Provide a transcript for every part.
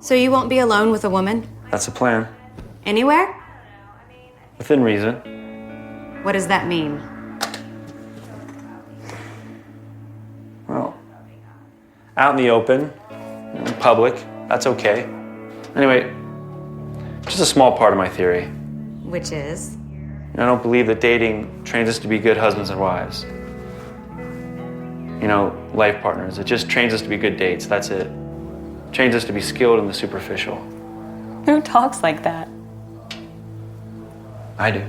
So you won't be alone with a woman? That's the plan. Anywhere? Within reason. What does that mean? Well, out in the open, in public, that's okay. Anyway, just a small part of my theory. Which is? I don't believe that dating trains us to be good husbands and wives. You know, life partners. It just trains us to be good dates, that's it. Trains us to be skilled in the superficial. Who talks like that? I do.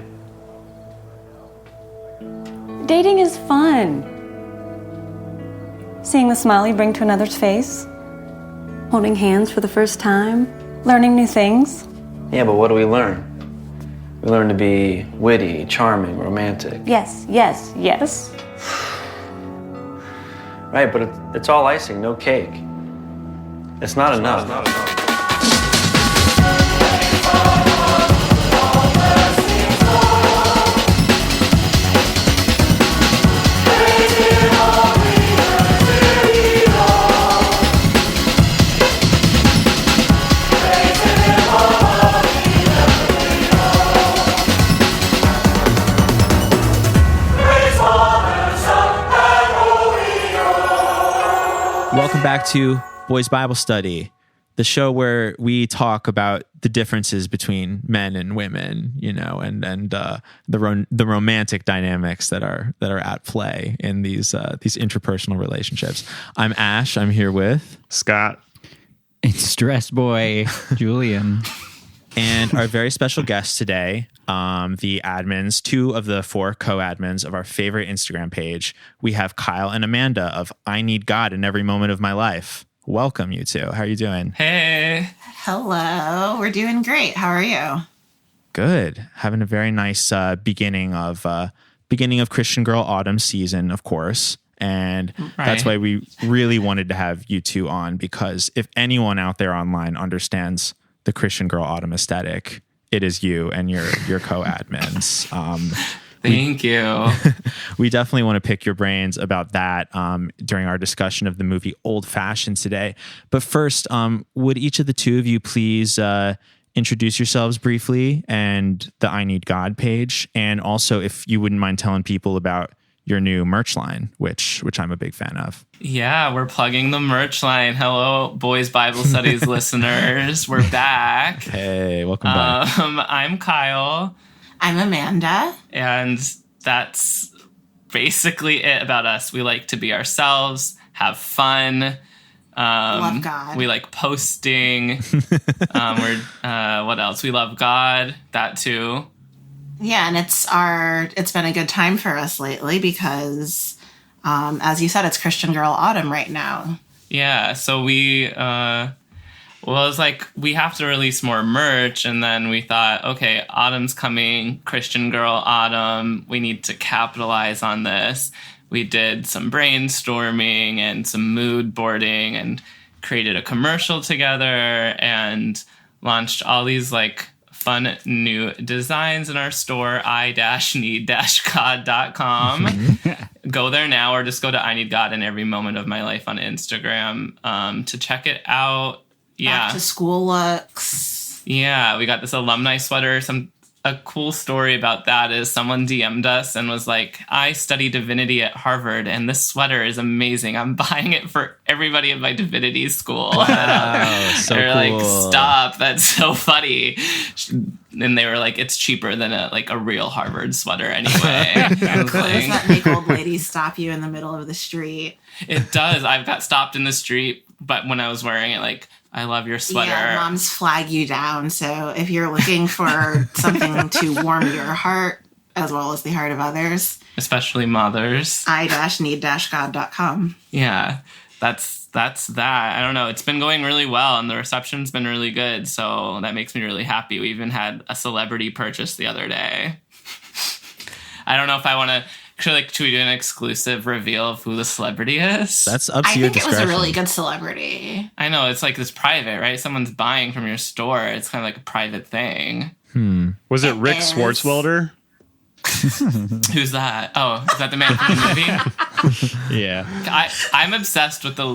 Dating is fun. Seeing the smile you bring to another's face. Holding hands for the first time. Learning new things. Yeah, but what do we learn? We learn to be witty, charming, romantic. Yes, yes, yes. Right, but it's all icing, no cake. It's not enough. Welcome back to Boys Bible Study, the show where we talk about the differences between men and women, you know, and the romantic dynamics that are at play in these interpersonal relationships. I'm Ash. I'm here with Scott. It's Stress Boy, Julian. And our very special guests today, the admins, 2 of the 4 co-admins of our favorite Instagram page. We have Kyle and Amanda of I Need God in Every Moment of My Life. Welcome, you two. How are you doing? Hey. Hello. We're doing great. How are you? Good. Having a very nice beginning of Christian Girl Autumn season, of course. And That's why we really wanted to have you two on, because if anyone out there online understands the Christian Girl Autumn aesthetic, it is you and your co-admins. Thank you. We definitely want to pick your brains about that during our discussion of the movie Old Fashioned today. But first, would each of the 2 of you please introduce yourselves briefly and the I Need God page, and also if you wouldn't mind telling people about your new merch line, which I'm a big fan of. Yeah, we're plugging the merch line. Hello, Boys Bible Studies listeners. We're back. Hey, welcome back. I'm Kyle. I'm Amanda. And that's basically it about us. We like to be ourselves, have fun. Love God. We like posting. What else? We love God. That too. Yeah, and it's been a good time for us lately because, as you said, it's Christian Girl Autumn right now. Yeah, so it was like, we have to release more merch, and then we thought, okay, autumn's coming, Christian Girl Autumn, we need to capitalize on this. We did some brainstorming and some mood boarding and created a commercial together and launched all these like fun new designs in our store, i-need-god.com. Go there now, or just go to I Need God in Every Moment of My Life on Instagram to check it out. Yeah. Back to school looks. Yeah, we got this alumni sweater. A cool story about that is someone DM'd us and was like, I study divinity at Harvard, and this sweater is amazing. I'm buying it for everybody at my divinity school. Wow, so They're cool. like, stop, that's so funny. And they were like, it's cheaper than a real Harvard sweater anyway. Does that make old ladies stop you in the middle of the street? It does. I've got stopped in the street, but when I was wearing it, like, I love your sweater. Yeah, moms flag you down. So if you're looking for something to warm your heart as well as the heart of others, especially mothers, i-need-god.com. Yeah, that's that. I don't know. It's been going really well, and the reception's been really good. So that makes me really happy. We even had a celebrity purchase the other day. I don't know if I want to. Should we do an exclusive reveal of who the celebrity is? That's up to your discretion. I think it was a really good celebrity. I know, it's like this private, right? Someone's buying from your store. It's kind of like a private thing. Was it Rick Swartzwelder? Who's that? Oh, is that the man from the movie? Yeah. I'm obsessed with the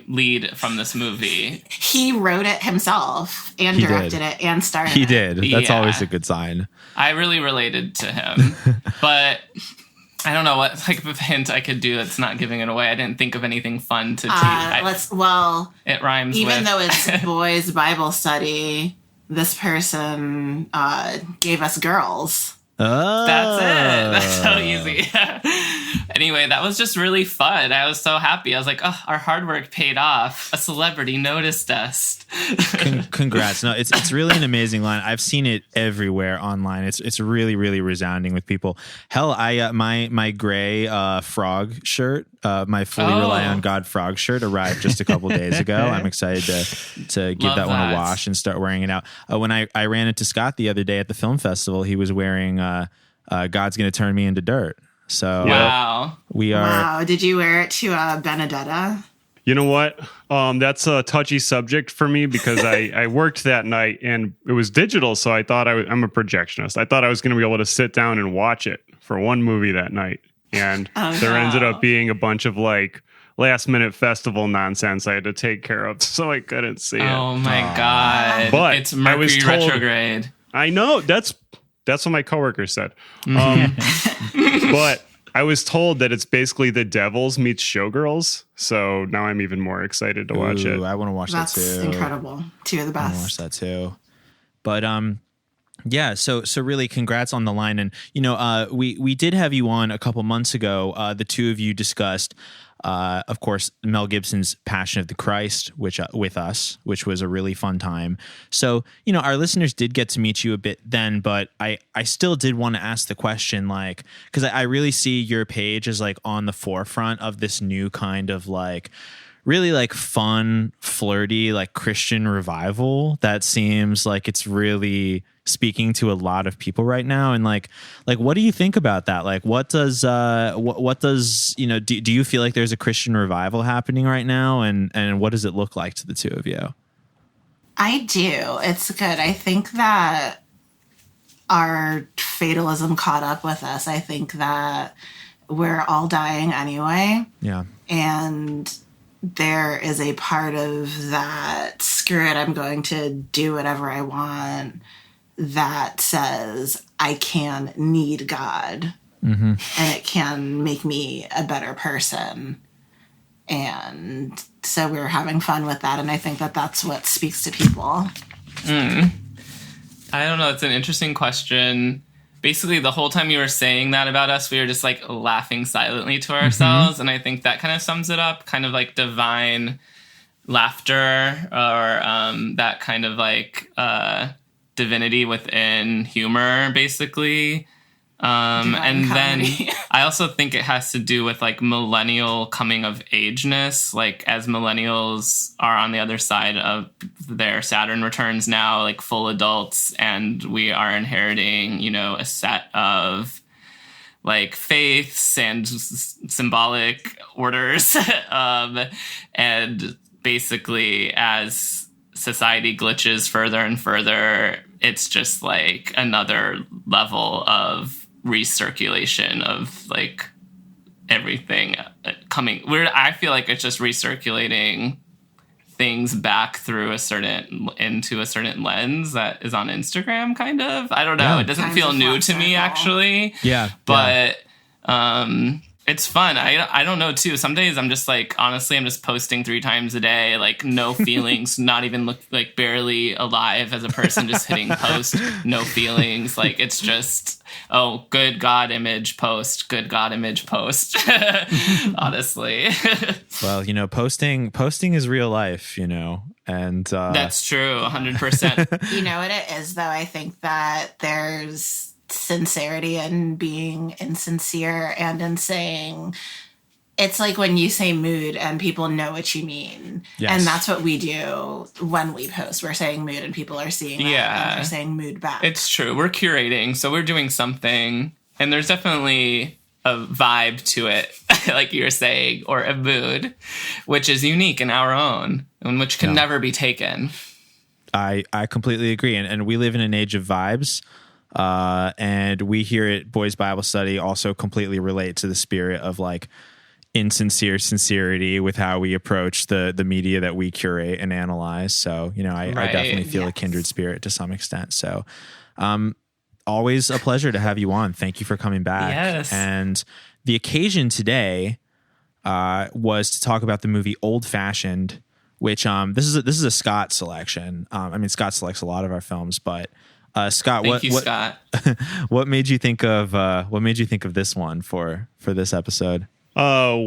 lead from this movie. He wrote it himself and He did. directed it and starred He in it. did. That's Yeah. always a good sign. I really related to him, but I don't know what type of hint I could do that's not giving it away. I didn't think of anything fun to tease. It rhymes Even with. though it's boys' Bible study, this person gave us girls. Oh. That's it. That's so easy. Anyway, that was just really fun. I was so happy. I was like, oh, our hard work paid off. A celebrity noticed us. Congrats. No, it's really an amazing line. I've seen it everywhere online. It's really, really resounding with people. Hell, I my gray frog shirt, my fully rely on God frog shirt arrived just a couple days ago. I'm excited to give Love that one a that. wash and start wearing it out. When I ran into Scott the other day at the film festival, he was wearing God's Gonna Turn Me Into Dirt. So Wow. we are. Wow. Did you wear it to Benedetta? You know what? That's a touchy subject for me because I worked that night and it was digital. So I thought I'm a projectionist. I thought I was going to be able to sit down and watch it for one movie that night. And there ended up being a bunch of like last minute festival nonsense I had to take care of. So I couldn't see it. Oh my God. But it's I was Mercury told- retrograde. I know that's what my coworker said. But I was told that it's basically The Devils meets Showgirls. So now I'm even more excited to watch it. Ooh, I want to watch That's that too. incredible. Two of the I want to best. watch that too. But yeah, so really congrats on the line. And we did have you on a couple months ago. The two of you discussed of course, Mel Gibson's Passion of the Christ, which with us, which was a really fun time. So, our listeners did get to meet you a bit then, but I still did want to ask the question, like, because I really see your page as like on the forefront of this new kind of like really like fun, flirty, like Christian revival that seems like it's really speaking to a lot of people right now. And like what do you think about that? Like what does do you feel like there's a Christian revival happening right now, and what does it look like to the two of you? I do. It's good. I think that our fatalism caught up with us. I think that we're all dying anyway. Yeah. And there is a part of that, screw it, I'm going to do whatever I want, that says I can need God. Mm-hmm. And it can make me a better person. And so we're having fun with that. And I think that that's what speaks to people. I don't know. It's an interesting question. Basically, the whole time you were saying that about us, we were just like laughing silently to ourselves. Mm-hmm. And I think that kind of sums it up, kind of like divine laughter, or that kind of like divinity within humor, basically. And comedy. then I also think it has to do with like millennial coming of ageness. Like as millennials are on the other side of their Saturn returns now, like full adults, and we are inheriting, a set of like faiths and symbolic orders. And basically as society glitches further and further, it's just like another level of recirculation of like everything coming. I feel like it's just recirculating things back through into a certain lens that is on Instagram, kind of. I don't know. Yeah. It doesn't Times feel a new flat to me, circle. actually. Yeah. But it's fun. I don't know too. Some days I'm just like, honestly, I'm just posting 3 times a day, like no feelings, not even look like barely alive as a person, just hitting post, no feelings. Like it's just, oh, good God image post, good God image post. Honestly. Well, posting is real life, and That's true. 100%. You know what it is, though? I think that there's sincerity in being insincere and in saying, it's like when you say mood and people know what you mean. Yes. And that's what we do when we post. We're saying mood and people are seeing that, Yeah. and they're saying mood back. It's true. We're curating, so we're doing something, and there's definitely a vibe to it, like you were saying, or a mood, which is unique in our own, and which can never be taken. I completely agree. And we live in an age of vibes. And we here at Boys Bible Study also completely relate to the spirit of like, insincere sincerity with how we approach the media that we curate and analyze. So, you know, I Right. definitely feel a kindred spirit to some extent. So, always a pleasure to have you on. Thank you for coming back. Yes. And the occasion today was to talk about the movie Old Fashioned, which this is a Scott selection. I mean, Scott selects a lot of our films, but Scott, Thank you, Scott. what made you think of this one for this episode? I've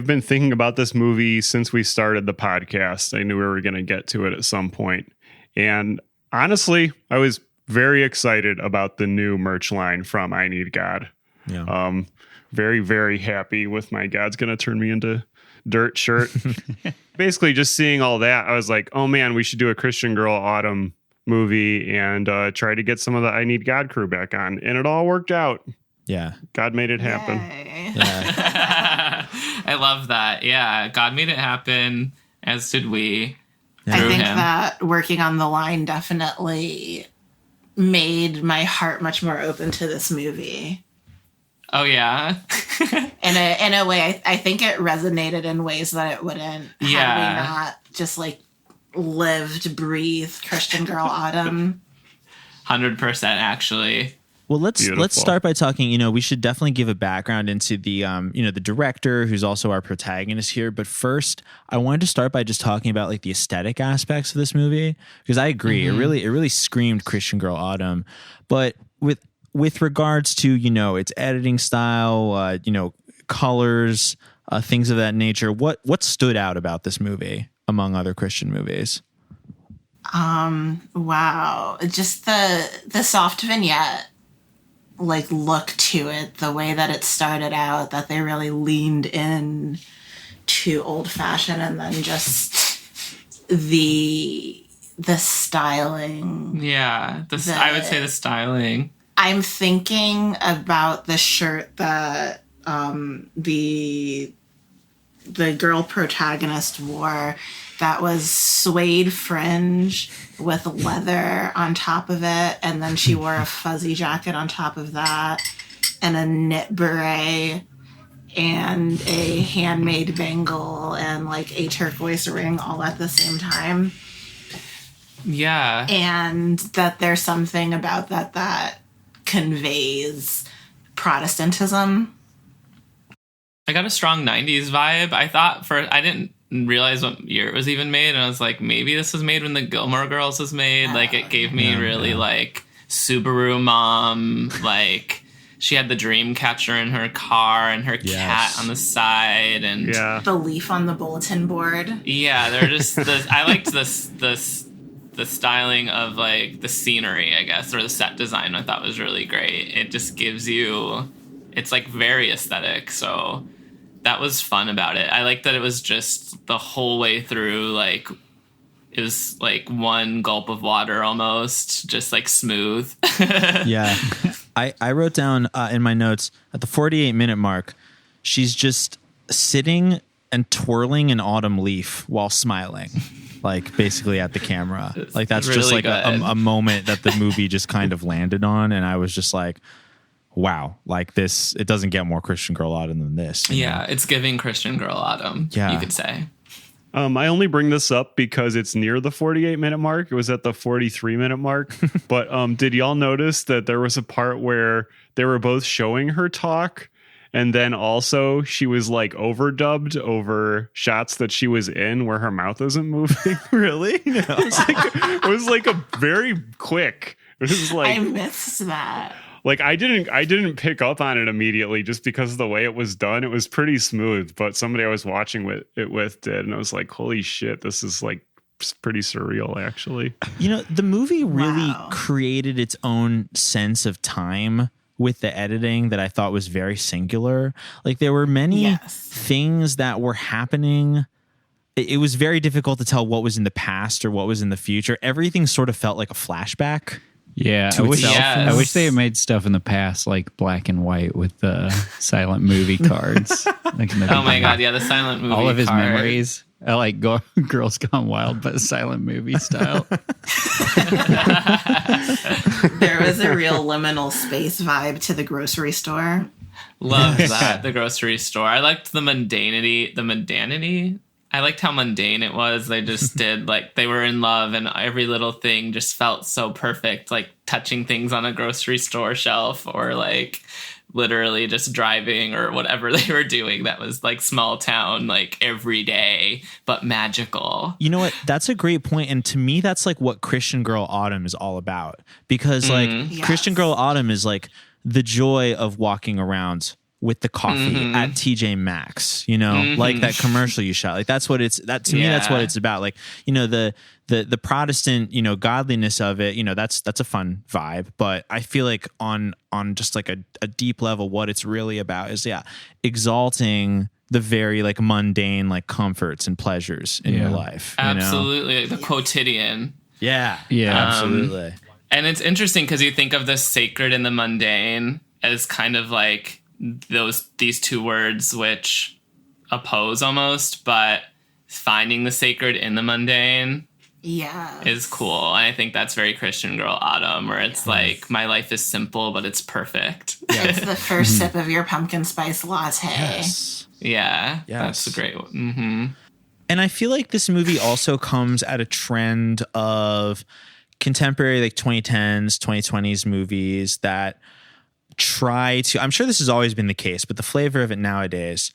been thinking about this movie since we started the podcast. I knew we were going to get to it at some point. And honestly, I was very excited about the new merch line from I Need God. Yeah. Very, very happy with my God's Gonna Turn Me Into Dirt shirt. Basically, just seeing all that, I was like, oh man, we should do a Christian Girl Autumn movie and try to get some of the I Need God crew back on. And it all worked out. Yeah. God made it happen. Yay. Yeah. I love that. Yeah, God made it happen, as did we. I through think him. that working on the line definitely made my heart much more open to this movie. Oh yeah. In a way, I think it resonated in ways that it wouldn't had Yeah. we not just like lived, breathed Christian Girl Autumn. 100% actually. Well, let's Beautiful. start by talking, you know, we should definitely give a background into the the director who's also our protagonist here, but first I wanted to start by just talking about like the aesthetic aspects of this movie, because I agree it really screamed Christian Girl Autumn, but with regards to, you know, its editing style, colors, things of that nature, what stood out about this movie among other Christian movies? Wow. Just the soft vignette like look to it, the way that it started out, that they really leaned in to Old Fashioned, and then just the styling. Yeah, I would say the styling. I'm thinking about the shirt that the girl protagonist wore, that was suede fringe with leather on top of it, and then she wore a fuzzy jacket on top of that, and a knit beret, and a handmade bangle, and like a turquoise ring all at the same time. Yeah. And that there's something about that conveys Protestantism. I got a strong 90s vibe. I didn't realize what year it was even made, and I was like, maybe this was made when the Gilmore Girls was made. Like, it gave me like Subaru mom, like she had the dream catcher in her car and her cat on the side, and The leaf on the bulletin board. they're just I liked the styling of like the scenery, I guess, or the set design. I thought was really great. It just gives you, it's like very aesthetic, so that was fun about it. I like that it was just the whole way through, like it was like one gulp of water almost, just like smooth. Yeah. I wrote down in my notes at the 48-minute mark, she's just sitting and twirling an autumn leaf while smiling, like basically at the camera. Like that's really just like good. a moment that the movie just kind of landed on. And I was just like, wow, like this, it doesn't get more Christian Girl Autumn than this. you know? Yeah, it's giving Christian Girl Autumn, Yeah. you could say. I only bring this up because it's near the 48-minute mark. It was at the 43-minute mark. But did y'all notice that there was a part where they were both showing her talk, and then also she was like overdubbed over shots that she was in where her mouth isn't moving? Really? No. It was like a very quick. It was like I missed that. Like I didn't pick up on it immediately just because of the way it was done. It was pretty smooth, but somebody I was watching with did, and I was like, holy shit, this is like pretty surreal actually. You know, the movie really Wow. created its own sense of time with the editing that I thought was very singular. Like there were many Yes. things that were happening. It was very difficult to tell what was in the past or what was in the future. Everything sort of felt like a flashback. Yeah, To I wish, itself. Yes. I wish they had made stuff in the past like black and white with the silent movie cards. Like in the Oh my beginning. god, yeah, the silent movie. All of his card. memories. I like Girls Gone Wild, but silent movie style. There was a real liminal space vibe to the grocery store. Loved that. The grocery store. I liked the mundanity. I liked how mundane it was. They just did, like, they were in love and every little thing just felt so perfect, like touching things on a grocery store shelf or like literally just driving or whatever they were doing that was like small town, like every day, but magical. You know what? That's a great point. And to me, that's like what Christian Girl Autumn is all about. Because like Yes. Christian Girl Autumn is like the joy of walking around with the coffee at TJ Maxx, you know, like that commercial you shot. Like that's what it's to me, that's what it's about. Like, you know, the Protestant, you know, godliness of it, you know, that's a fun vibe. But I feel like on just like a deep level, what it's really about is exalting the very like mundane like comforts and pleasures in your life. You know? Absolutely. The quotidian. Yeah. Absolutely. And it's interesting because you think of the sacred and the mundane as kind of like these two words which oppose almost, but finding the sacred in the mundane is cool. And I think that's very Christian Girl Autumn, where it's like my life is simple but it's perfect. It's the first sip of your pumpkin spice latte. Yes. Yeah, Yes. that's a great one. And I feel like this movie also comes at a trend of contemporary like 2010s, 2020s movies that try to, I'm sure this has always been the case, but the flavor of it nowadays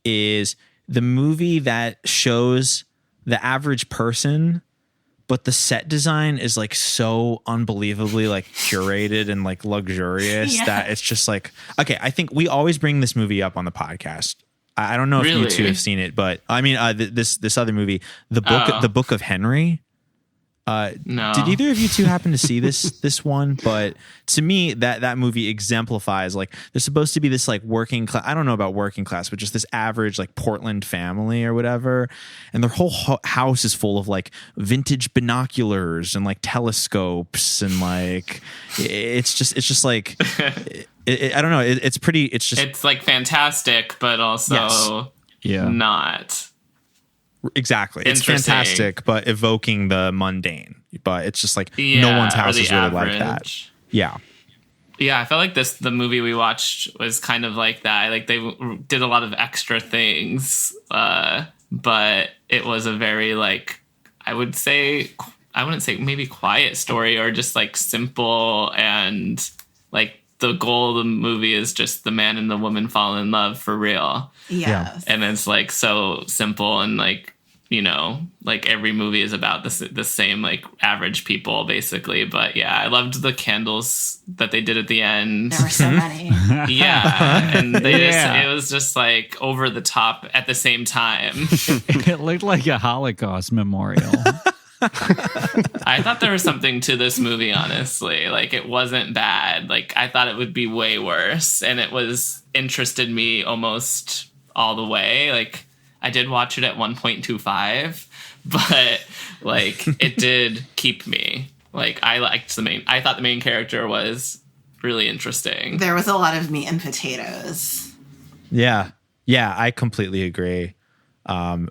is the movie that shows the average person, but the set design is like so unbelievably like curated and like luxurious that it's just like, okay, I think we always bring this movie up on the podcast. I don't know if you two have seen it, but I mean, this other movie, the Book of Henry. No. Did either of you two happen to see this one? But to me, that movie exemplifies like there's supposed to be this like working class. I don't know about working class, but just this average like Portland family or whatever, and their whole house is full of like vintage binoculars and like telescopes and like it's just like I don't know. It's like fantastic, but also not. Exactly. It's fantastic, but evoking the mundane. But it's just like no one's house is really like that. Yeah. Yeah, I felt like the movie we watched was kind of like that. Like they did a lot of extra things, but it was a very like I wouldn't say maybe quiet story or just like simple, and like the goal of the movie is just the man and the woman fall in love for real. Yes. And it's like so simple and like, you know, like every movie is about the same like average people basically. But yeah, I loved the candles that they did at the end. There were so many. Yeah. And it was just like over the top at the same time. It looked like a Holocaust memorial. I thought there was something to this movie, honestly. Like, it wasn't bad. Like, I thought it would be way worse. And it interested me almost all the way. Like, I did watch it at 1.25, but, like, it did keep me. Like, I thought the main character was really interesting. There was a lot of meat and potatoes. Yeah, I completely agree.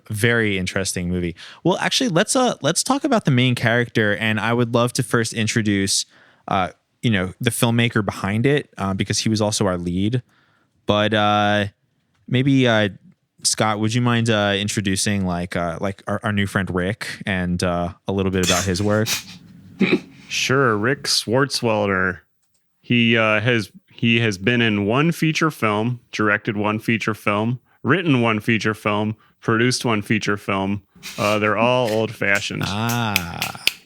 Very interesting movie. Well, actually, let's talk about the main character, and I would love to first introduce, the filmmaker behind it, because he was also our lead. But maybe Scott, would you mind introducing like our new friend Rick and a little bit about his work? Sure, Rick Swartzwelder. He has been in one feature film, directed one feature film, written one feature film, produced one feature film. They're all old fashioned.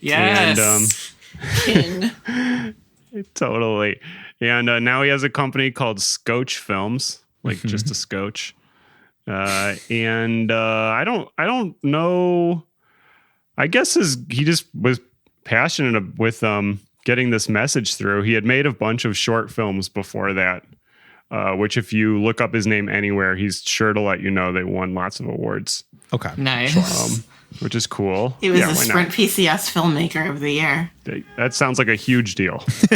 Yes. King. Totally. And now he has a company called Scotch Films, like just a scotch. I don't know. I guess he just was passionate with getting this message through. He had made a bunch of short films before that. Which if you look up his name anywhere, he's sure to let you know they won lots of awards. Okay. Nice. Which is cool. He was Yeah, the why Sprint not? PCS Filmmaker of the Year. That sounds like a huge deal. Stop.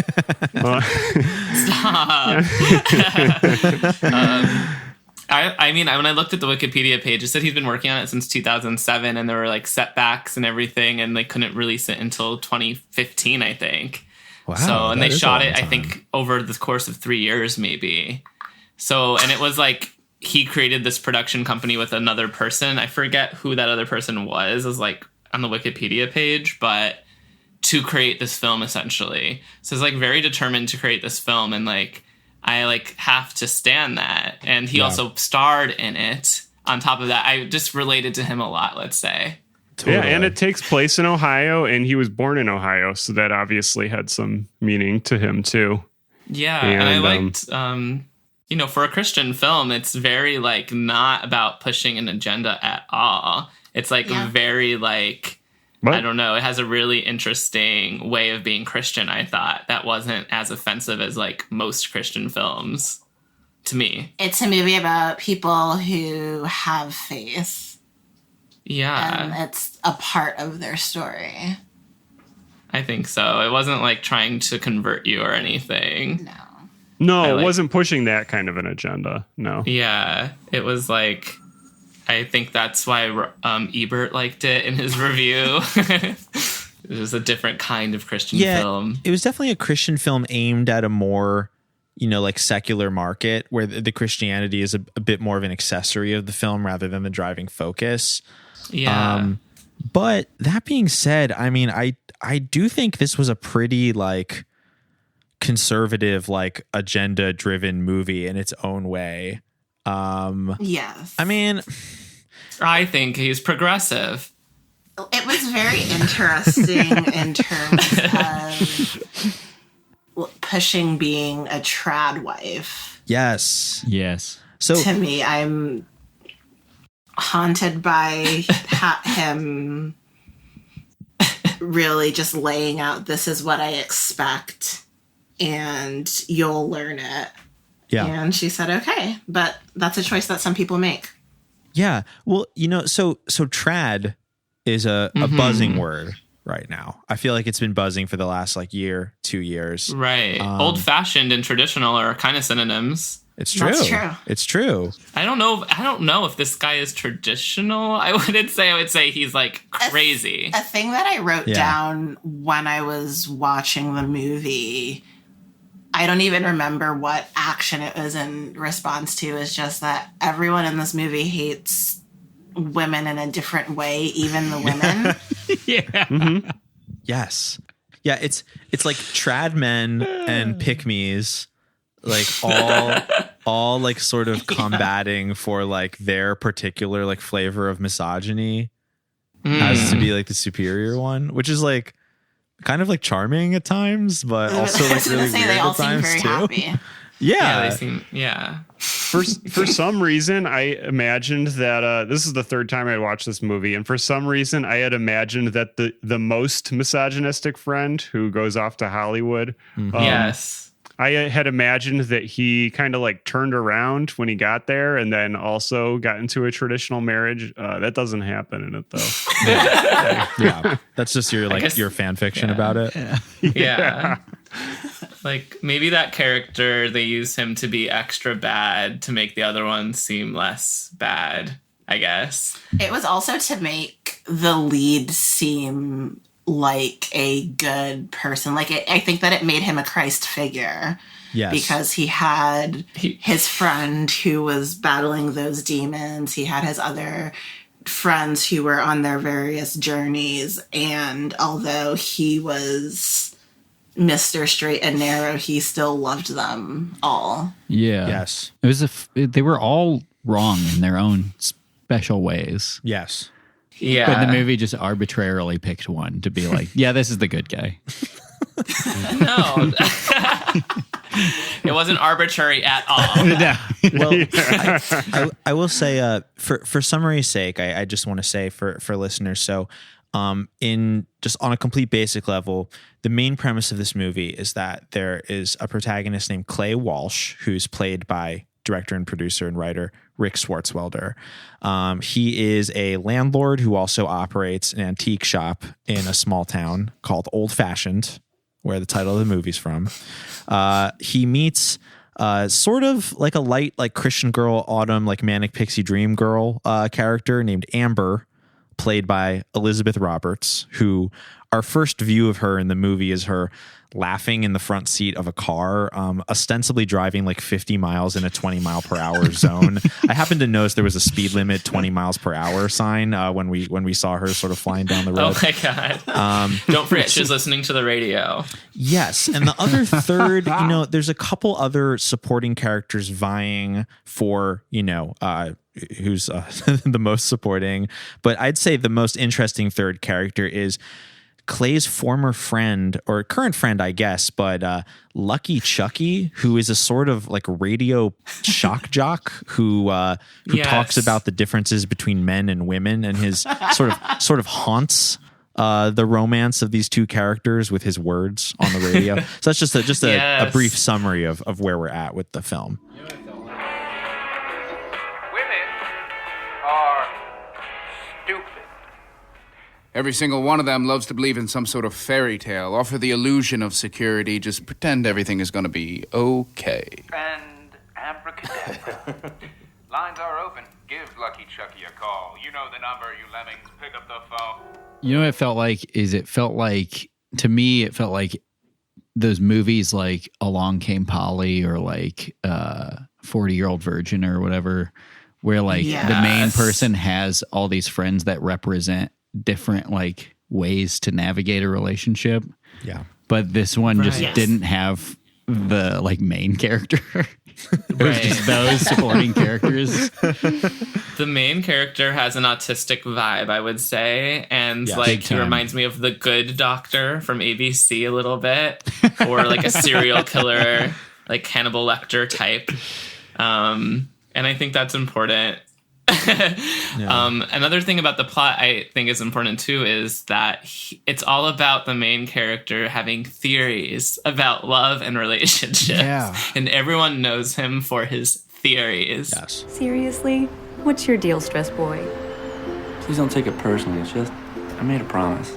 I mean, when I looked at the Wikipedia page, it said he's been working on it since 2007, and there were like setbacks and everything, and they couldn't release it until 2015, I think. Wow. So, and they that is a shot long it, I time. think, over the course of 3 years, maybe. So, and it was like he created this production company with another person. I forget who that other person was. It was like on the Wikipedia page, but to create this film essentially. So it's like very determined to create this film, and like I like have to stand that. And he also starred in it. On top of that, I just related to him a lot, let's say. Totally. Yeah, and it takes place in Ohio, and he was born in Ohio, so that obviously had some meaning to him too. Yeah, and I liked you know, for a Christian film, it's very like not about pushing an agenda at all. It's like very like, what? I don't know. It has a really interesting way of being Christian. I thought that wasn't as offensive as like most Christian films to me. It's a movie about people who have faith. Yeah. And it's a part of their story. I think so. It wasn't like trying to convert you or anything. No, it wasn't pushing that kind of an agenda. No. Yeah, it was like, I think that's why Ebert liked it in his review. It was a different kind of Christian film. It was definitely a Christian film aimed at a more, you know, like secular market where the Christianity is a bit more of an accessory of the film rather than the driving focus. Yeah. But that being said, I mean, I do think this was a pretty like conservative, like agenda driven movie in its own way. Yes. I mean, I think he's progressive. It was very interesting in terms of pushing being a trad wife. Yes. So to me, I'm haunted by him really just laying out, this is what I expect and you'll learn it. Yeah. And she said, okay, but that's a choice that some people make. Yeah. Well, you know, so trad is a buzzing word right now. I feel like it's been buzzing for the last like year, 2 years. Right. Old fashioned and traditional are kind of synonyms. It's true. That's true. It's true. I don't know if this guy is traditional. I would say he's like crazy. A thing that I wrote down when I was watching the movie, I don't even remember what action it was in response to, is just that everyone in this movie hates women in a different way, even the women. Yes. Yeah, it's like trad men and pick-me's, like all like sort of combating for like their particular like flavor of misogyny as to be like the superior one, which is like kind of like charming at times, but also like really weird they all at seem times very too. happy. They seem For some reason, I imagined that this is the third time I watched this movie, and for some reason, I had imagined that the most misogynistic friend who goes off to Hollywood, yes, I had imagined that he kind of like turned around when he got there, and then also got into a traditional marriage. That doesn't happen in it, though. Yeah, that's just your like your fan fiction about it. Yeah. Like maybe that character, they use him to be extra bad to make the other ones seem less bad, I guess. It was also to make the lead seem like a good person. Like I think that it made him a Christ figure. Yes. Because he had his friend who was battling those demons. He had his other friends who were on their various journeys. And although he was Mr. Straight and Narrow, he still loved them all. Yeah. Yes. It was they were all wrong in their own special ways. Yes. Yeah. But the movie just arbitrarily picked one to be like, yeah, this is the good guy. No. It wasn't arbitrary at all. No. Well, I will say, for summary's sake, I just want to say for listeners, so in just on a complete basic level, the main premise of this movie is that there is a protagonist named Clay Walsh, who's played by director and producer and writer Rick Swartzwelder. He is a landlord who also operates an antique shop in a small town called Old Fashioned, where the title of the movie's from. He meets sort of like a light, like Christian Girl, Autumn, like Manic Pixie Dream Girl character named Amber, played by Elizabeth Roberts, who our first view of her in the movie is her laughing in the front seat of a car, ostensibly driving like 50 miles in a 20 mile per hour zone. I happened to notice there was a speed limit 20 miles per hour sign when we saw her sort of flying down the road. Oh my God. Don't forget, she was listening to the radio. Yes. And the other third, there's a couple other supporting characters vying for, who's the most supporting. But I'd say the most interesting third character is Clay's former friend, or current friend, I guess, but Lucky Chucky, who is a sort of like radio shock jock who talks about the differences between men and women, and his sort of haunts the romance of these two characters with his words on the radio. So that's just a brief summary of where we're at with the film. Women are stupid. Every single one of them loves to believe in some sort of fairy tale, offer the illusion of security, just pretend everything is going to be okay. And abracadabra. Lines are open. Give Lucky Chucky a call. You know the number, you lemmings. Pick up the phone. You know what it felt like? To me, it felt like those movies like Along Came Polly or like 40-Year-Old Virgin or whatever, where like the main person has all these friends that represent different like ways to navigate a relationship. Yeah. But this one just didn't have the like main character. It was just those supporting characters. The main character has an autistic vibe, I would say, and like he reminds me of the Good Doctor from ABC a little bit, or like a serial killer, like Hannibal Lecter type. And I think that's important. Another thing about the plot I think is important too is that it's all about the main character having theories about love and relationships, and everyone knows him for his theories. Yes. Seriously? What's your deal, stress boy? Please don't take it personally. It's just, I made a promise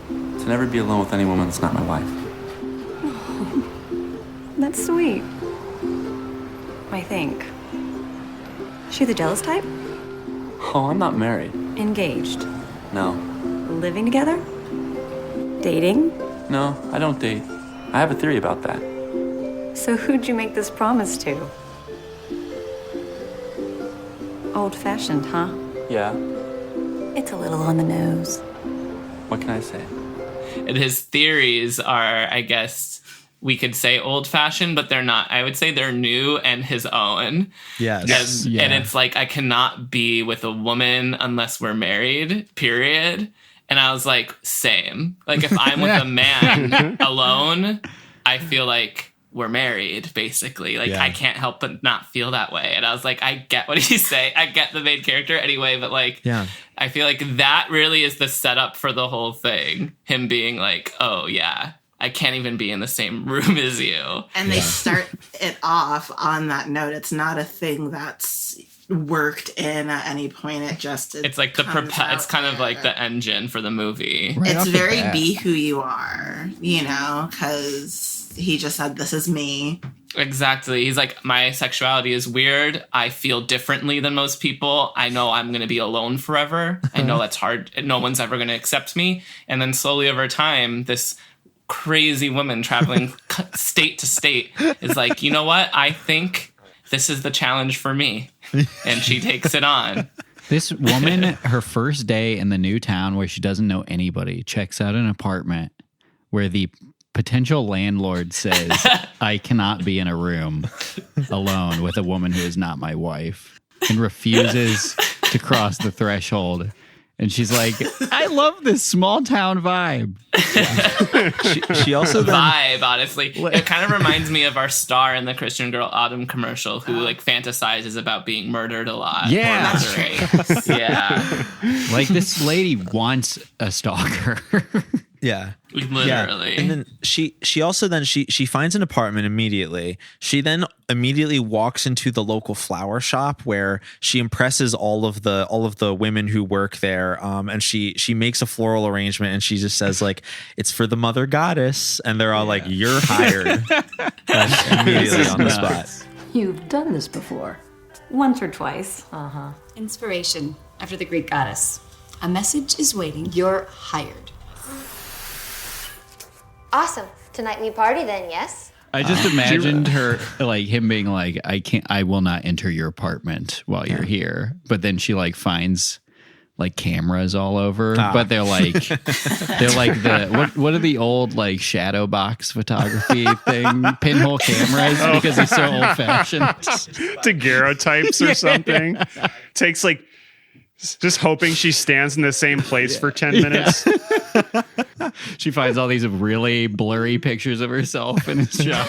to never be alone with any woman that's not my wife. That's sweet. I think. She the jealous type? Oh, I'm not married. Engaged? No. Living together? Dating? No, I don't date. I have a theory about that. So who'd you make this promise to? Old-fashioned, huh? Yeah. It's a little on the nose. What can I say? And his theories are, I guess, we could say old-fashioned, but they're not. I would say they're new and his own. Yes. And it's like, I cannot be with a woman unless we're married, period. And I was like, same. Like, if I'm with a man alone, I feel like we're married, basically. Like, I can't help but not feel that way. And I was like, I get what he's saying. I get the main character anyway, but like, I feel like that really is the setup for the whole thing. Him being like, oh, yeah, I can't even be in the same room as you. And they start it off on that note. It's not a thing that's worked in at any point. It's like it's kind of like the engine for the movie. It's very be who you are, because he just said, this is me. Exactly. He's like, my sexuality is weird. I feel differently than most people. I know I'm going to be alone forever. I know that's hard. No one's ever going to accept me. And then slowly over time, this crazy woman traveling state to state is like, you know what? I think this is the challenge for me. And she takes it on. This woman, her first day in the new town where she doesn't know anybody, checks out an apartment where the potential landlord says, I cannot be in a room alone with a woman who is not my wife, and refuses to cross the threshold. And she's like, I love this small town vibe. She also vibe, honestly. It kind of reminds me of our star in the Christian Girl Autumn commercial who like fantasizes about being murdered a lot. Yeah. Yeah. Like this lady wants a stalker. Yeah. Literally. Yeah. And then she also she finds an apartment immediately. She then immediately walks into the local flower shop where she impresses all of the women who work there. And she makes a floral arrangement and she just says like, it's for the mother goddess. And they're all like, you're hired. Immediately on the spot. You've done this before. Once or twice. Inspiration after the Greek goddess. A message is waiting. You're hired. Awesome. Tonight we party then, yes? I just imagined her, like him being like, I will not enter your apartment while you're here. But then she like finds like cameras all over, but they're like the what are the old like shadow box photography thing, pinhole cameras, because he's so old fashioned. Daguerreotypes or something. Takes like just hoping she stands in the same place for 10 minutes. She finds all these really blurry pictures of herself in his shop.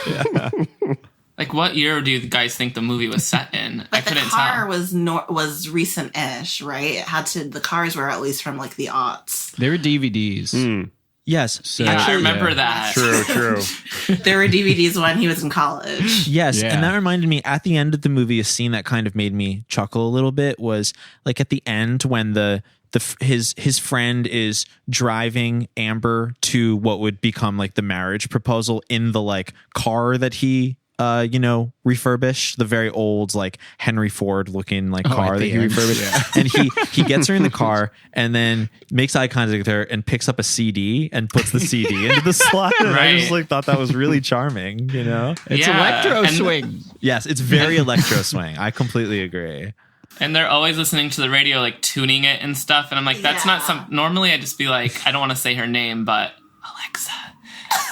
Like, what year do you guys think the movie was set in? I couldn't The car tell. was recent-ish, right? It had to. The cars were at least from like the aughts. They were DVDs. Yes. So, Yeah, I remember that. True. There were DVDs when he was in college. Yes, Yeah. and that reminded me at the end of the movie, a scene that kind of made me chuckle a little bit was like at the end when his friend is driving Amber to what would become like the marriage proposal in the like car that he refurbished, the very old like Henry Ford looking like car at that the he end. refurbished. Yeah. And he gets her in the car and then makes eye contact with her and picks up a CD and puts the CD into the slot. And I just Right. like thought that was really charming, you know? It's Yeah, electro and- swing. Yes, it's very electro swing. I completely agree. And they're always listening to the radio, like tuning it and stuff. And I'm like, that's not some. Normally, I'd just be like, I don't want to say her name, but Alexa.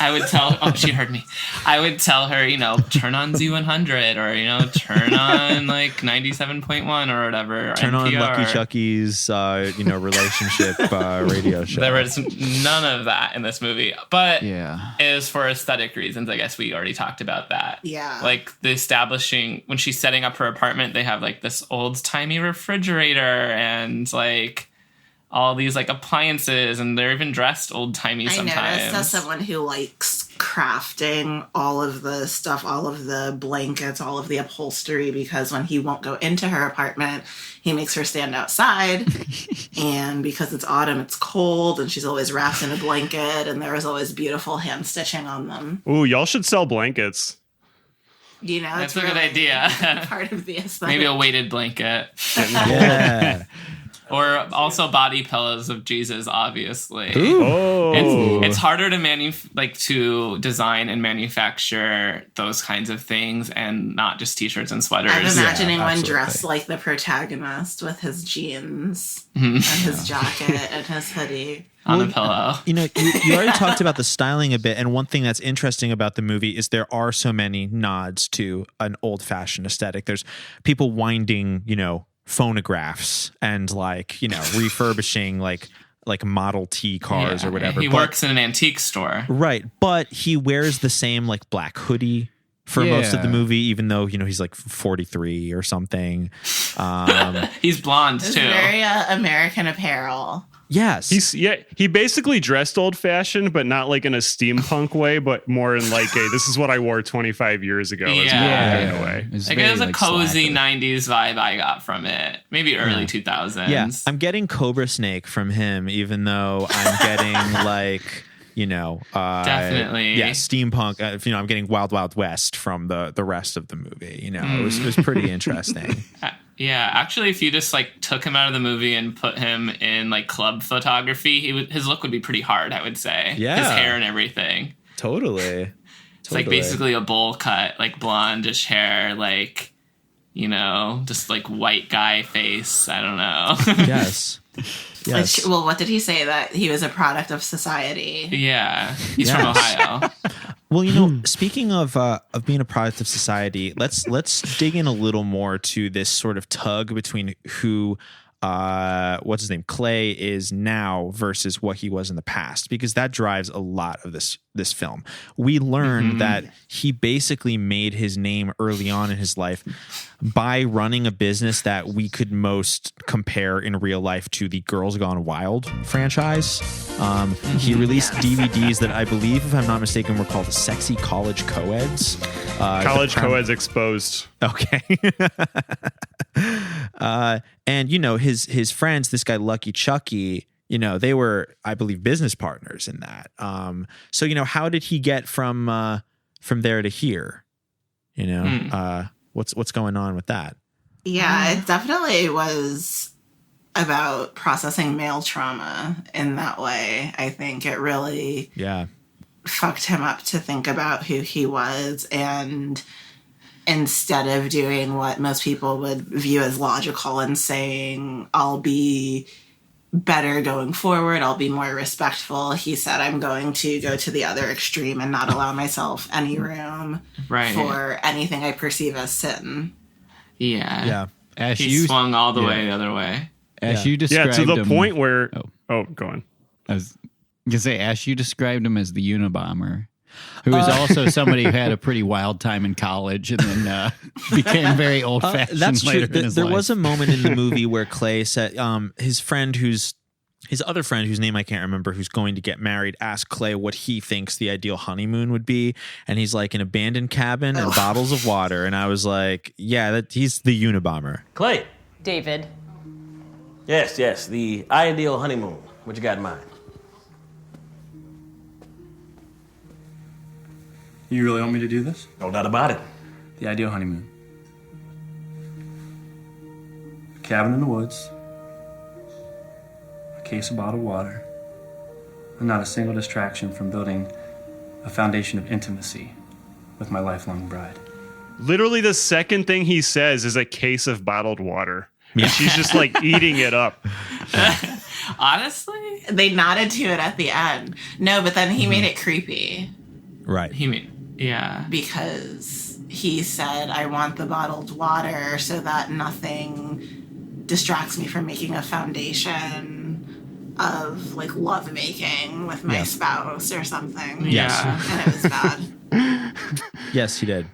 I would tell. Oh, she heard me. I would tell her, turn on Z100 or turn on like 97.1 or whatever. Turn on NPR. Lucky Chucky's, relationship radio show. There was none of that in this movie, but Yeah. it was for aesthetic reasons. I guess we already talked about that. Yeah. Like the establishing when she's setting up her apartment, they have like this old timey refrigerator and like all these like appliances, and they're even dressed old timey sometimes. I noticed as someone who likes crafting all of the stuff, all of the blankets, all of the upholstery, because when he won't go into her apartment, he makes her stand outside. And because it's autumn, it's cold, and she's always wrapped in a blanket, and there is always beautiful hand stitching on them. Ooh, y'all should sell blankets. That's it's a good really idea. part of the aesthetic. Maybe a weighted blanket. Yeah. Or also body pillows of Jesus, obviously. Oh. It's harder to to design and manufacture those kinds of things, and not just t-shirts and sweaters. I'm imagining one absolutely. dressed like the protagonist with his jeans Mm-hmm. and his jacket and his hoodie. On a pillow. You already talked about the styling a bit, and one thing that's interesting about the movie is there are so many nods to an old-fashioned aesthetic. There's people winding, phonographs and refurbishing like Model T cars Yeah, or whatever. He But- works in an antique store. right, but he wears the same like black hoodie for most of the Yeah. movie, even though he's like 43 or something. He's blonde It's too. very American apparel. Yes, He basically dressed old fashioned, but not like in a steampunk way, but more in like a this is what I wore 25 years ago. Is Yeah. in a way. It's Like very, it was a cozy slacker. 90s vibe I got from it. Maybe early 2000s. yeah. I'm getting Cobra Snake from him, even though I'm getting like. Definitely. yeah, steampunk. I'm getting Wild Wild West from the rest of the movie. It was pretty interesting. Yeah, actually, if you just like took him out of the movie and put him in like club photography, his look would be pretty hard, I would say. Yeah. His hair and everything. Totally. It's like basically a bowl cut, like blondish hair, like, just like white guy face. I don't know. Yes. Yes. Well, what did he say? That he was a product of society. Yeah. He's from Yes. Ohio. Well, speaking of being a product of society, let's dig in a little more to this sort of tug between who what's his name, Clay, is now versus what he was in the past, because that drives a lot of this film. We learned that he basically made his name early on in his life by running a business that we could most compare in real life to the Girls Gone Wild franchise. He released DVDs that I believe, if I'm not mistaken, were called Sexy College Coeds. College co-eds exposed. Okay. And his friends, this guy Lucky Chucky, they were, I believe, business partners in that. So how did he get from there to here? What's going on with that? Yeah, it definitely was about processing male trauma in that way. I think it really fucked him up to think about who he was, and instead of doing what most people would view as logical and saying, I'll be better going forward, I'll be more respectful, he said, I'm going to go to the other extreme and not allow myself any room for anything I perceive as sin. Yeah. As he swung all the way the other way. As you described to the him, point where... Oh, go on. I was going to say, Ash, you described him as the Unabomber, who was also somebody who had a pretty wild time in college and then became very old-fashioned That's true. later in his There life. was a moment in the movie where Clay said his other friend, whose name I can't remember, who's going to get married, asked Clay what he thinks the ideal honeymoon would be. And he's like, an abandoned cabin and bottles of water. And I was like, yeah, he's the Unabomber. Clay. David. Yes, the ideal honeymoon. What you got in mind? You really want me to do this? No doubt about it. The ideal honeymoon. A cabin in the woods. A case of bottled water. And not a single distraction from building a foundation of intimacy with my lifelong bride. Literally the second thing he says is a case of bottled water. And she's just like eating it up. Honestly? They nodded to it at the end. No, but then he made it creepy. Right. Because he said, I want the bottled water so that nothing distracts me from making a foundation of like love making with my spouse or something. Yes. And it was bad. Yes, he did.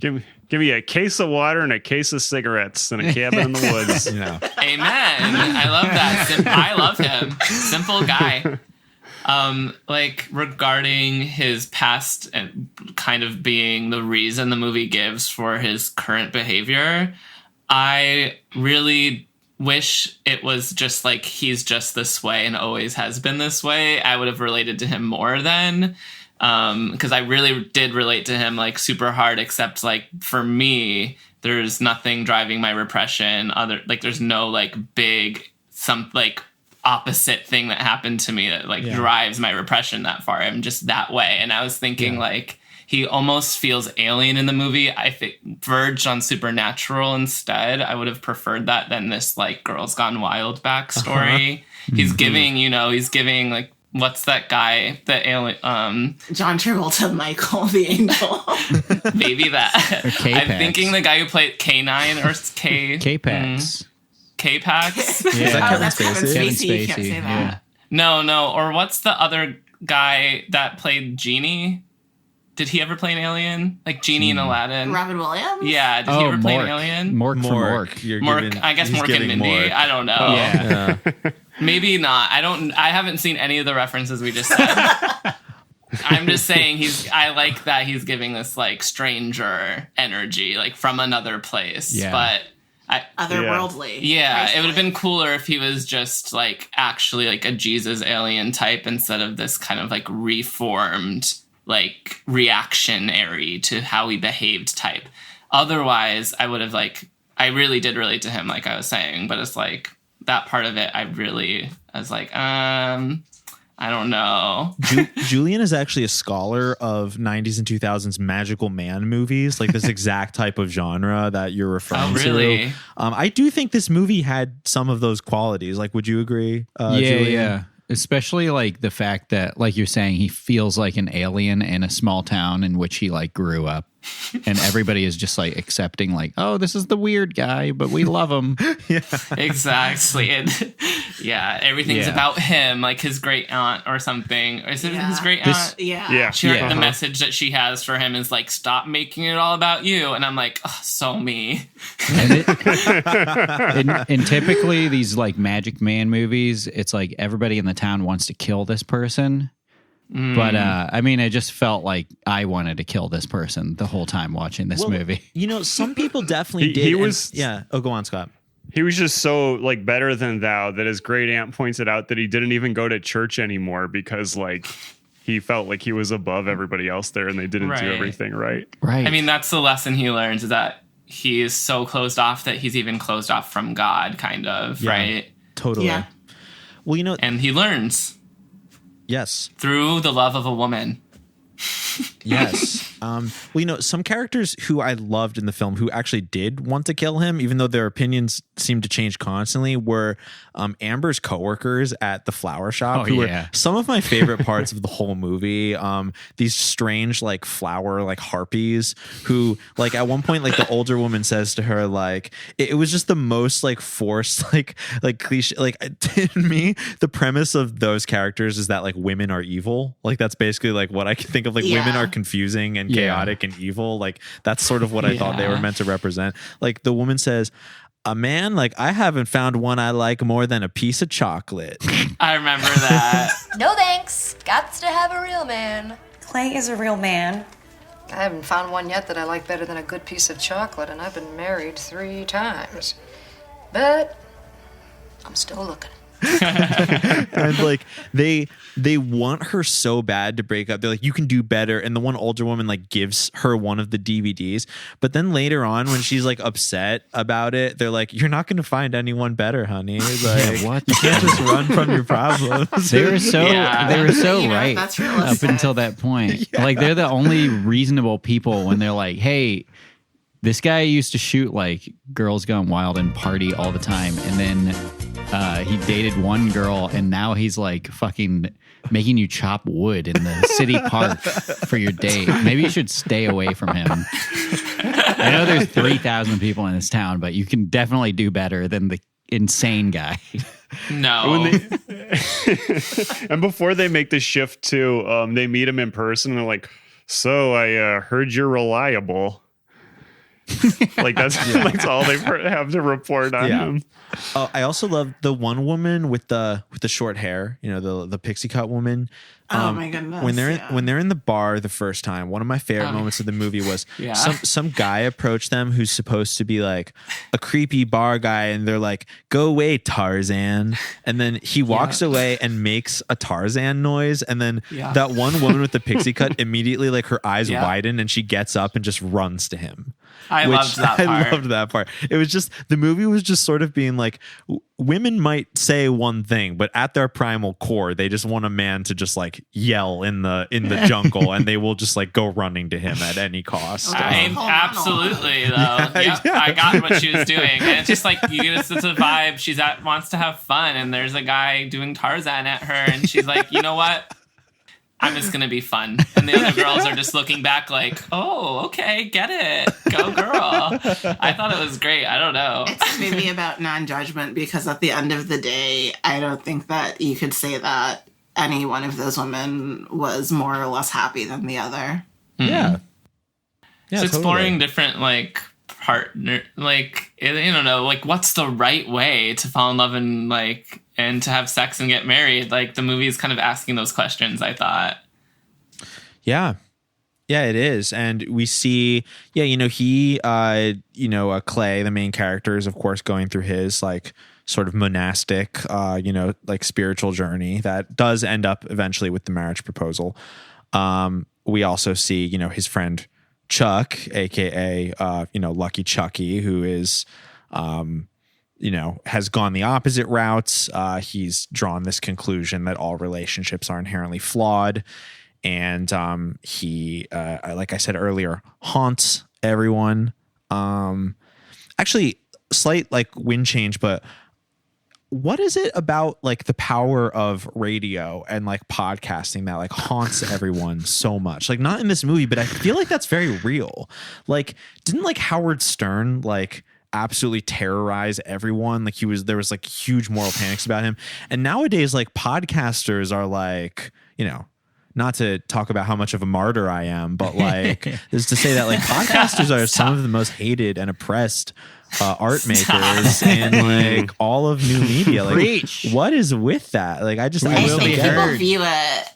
Give me a case of water and a case of cigarettes and a cabin in the woods. Amen. I love that. I love him. Simple guy. Like regarding his past and kind of being the reason the movie gives for his current behavior, I really wish it was just like he's just this way and always has been this way. I would have related to him more then. Because I really did relate to him like super hard, except like for me, there's nothing driving my repression. There's no like big opposite thing that happened to me that drives my repression that far. I'm just that way. And I was thinking like he almost feels alien in the movie. I think verged on supernatural instead. I would have preferred that than this like Girls Gone Wild backstory. He's giving like, what's that guy? The alien. John Travolta, Michael the Angel. Maybe that. I'm thinking the guy who played K9 or K-Pax. K-Pax. Yeah. Is that Kevin Spacey? Kevin You can't Spacey. say that. No. Or what's the other guy that played Genie? Did he ever play an alien? Like Genie in Aladdin? Robin Williams? Yeah. Did he ever play an Mork. alien? Mork from Mork. Mork. I guess Mork and Mindy. Mork. I don't know. Yeah. Maybe not. I haven't seen any of the references we just said. I'm just saying I like that he's giving this like stranger energy, like from another place. Yeah. But otherworldly. Yeah, it would have been cooler if he was just like actually like a Jesus alien type instead of this kind of like reformed, like reactionary to how he behaved type. Otherwise, I would have I really did relate to him, like I was saying, but it's like that part of it, I was like, I don't know. Julian is actually a scholar of 90s and 2000s magical man movies, like this exact type of genre that you're referring really? to. I do think this movie had some of those qualities. Like, would you agree? Julian? Yeah. Especially like the fact that, like you're saying, he feels like an alien in a small town in which he like grew up. And everybody is just like accepting like, oh, this is the weird guy, but we love him. Exactly. And everything's about him, like his great aunt or something. Is it his great aunt? The message that she has for him is like, stop making it all about you. And I'm like, oh, so me. And typically these like Magic Man movies, it's like everybody in the town wants to kill this person. But I mean, I just felt like I wanted to kill this person the whole time watching this movie. You know, some people definitely did. He was, Oh, go on, Scott. He was just so like better than thou that his great aunt pointed out that he didn't even go to church anymore because like he felt like he was above everybody else there and they didn't do everything right. Right. I mean, that's the lesson he learns, is that he is so closed off that he's even closed off from God, kind of, right? Totally. Yeah. Well, you know, And he learns yes. through the love of a woman. Yes. Well, you know, some characters who I loved in the film who actually did want to kill him, even though their opinions seemed to change constantly, were Amber's coworkers at the flower shop, who were some of my favorite parts of the whole movie. These strange, like, flower, like, harpies who, like, at one point, like, the older woman says to her, like, it was just the most, like, forced, like cliche. Like, to me, the premise of those characters is that, like, women are evil. Like, that's basically, like, what I can think of. Like, women are confusing and chaotic and evil. Like, that's sort of what I thought they were meant to represent. Like, the woman says, a man, like, I haven't found one I like more than a piece of chocolate. I remember that. No thanks. Gots to have a real man. Clay is a real man. I haven't found one yet that I like better than a good piece of chocolate, and I've been married 3 times. But I'm still looking. And like they want her so bad to break up. They're like, you can do better. And the one older woman like gives her one of the DVDs. But then later on, when she's like upset about it, they're like, you're not going to find anyone better, honey. Like, what? You can't just run from your problems. They were so right that's up realistic. until that point. Like, they're the only reasonable people when they're like, hey, this guy used to shoot like Girls Gone Wild and party all the time, and then he dated one girl, and now he's like fucking making you chop wood in the city park for your date. Maybe you should stay away from him. I know there's 3,000 people in this town, but you can definitely do better than the insane guy. No. And before they make the shift to, they meet him in person and they're like, so I heard you're reliable. Like that's all they have to report on him. I also love the one woman with the short hair, you know, the pixie cut woman. Oh my goodness! When they're in the bar the first time, one of my favorite moments of the movie was some guy approached them who's supposed to be like a creepy bar guy, and they're like, "Go away, Tarzan!" And then he walks away and makes a Tarzan noise, and then that one woman with the pixie cut immediately, like, her eyes widen and she gets up and just runs to him. I loved that part. I loved that part. It was just, the movie was just sort of being like, women might say one thing, but at their primal core, they just want a man to just like yell in the jungle, and they will just like go running to him at any cost. Absolutely, though. I got what she was doing, and it's just like you get it's a vibe. She's wants to have fun, and there's a guy doing Tarzan at her, and she's like, you know what? I'm just gonna be fun. And the other girls are just looking back like, oh, okay, get it. Go girl. I thought it was great. I don't know. It's maybe about non-judgment, because at the end of the day, I don't think that you could say that any one of those women was more or less happy than the other. Yeah. It's exploring different like partner, like, I don't know, like what's the right way to fall in love and like and to have sex and get married. Like the movie is kind of asking those questions, I thought. Yeah, it is. And we see, you know, he, Clay, the main character, is of course going through his like sort of monastic, like spiritual journey that does end up eventually with the marriage proposal. We also see, you know, his friend Chuck, aka, Lucky Chucky, who is, has gone the opposite routes. He's drawn this conclusion that all relationships are inherently flawed. And he, like I said earlier, haunts everyone. Actually, slight like wind change, but what is it about like the power of radio and like podcasting that like haunts everyone so much? Like, not in this movie, but I feel like that's very real. Like, didn't like Howard Stern like absolutely terrorize everyone? Like there was like huge moral panics about him. And nowadays, like podcasters are like, you know, not to talk about how much of a martyr I am, but like is to say that like podcasters are some of the most hated and oppressed art makers in like all of new media. Like, what is with that? Like, I think people view it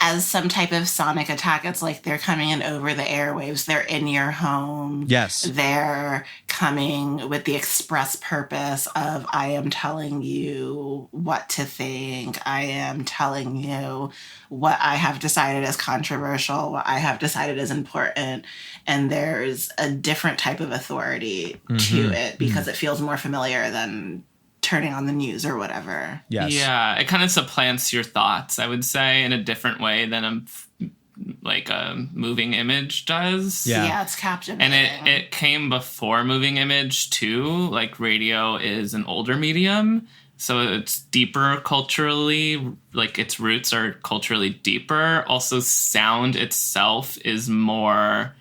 as some type of sonic attack. It's like they're coming in over the airwaves. They're in your home. Yes. They're coming with the express purpose of, I am telling you what to think. I am telling you what I have decided is controversial, what I have decided is important. And there's a different type of authority to it because it feels more familiar than turning on the news or whatever. Yes. Yeah, it kind of supplants your thoughts, I would say, in a different way than a moving image does. Yeah, it's captivating. And it came before moving image too. Like radio is an older medium, so it's deeper culturally. Like its roots are culturally deeper. Also, sound itself is more.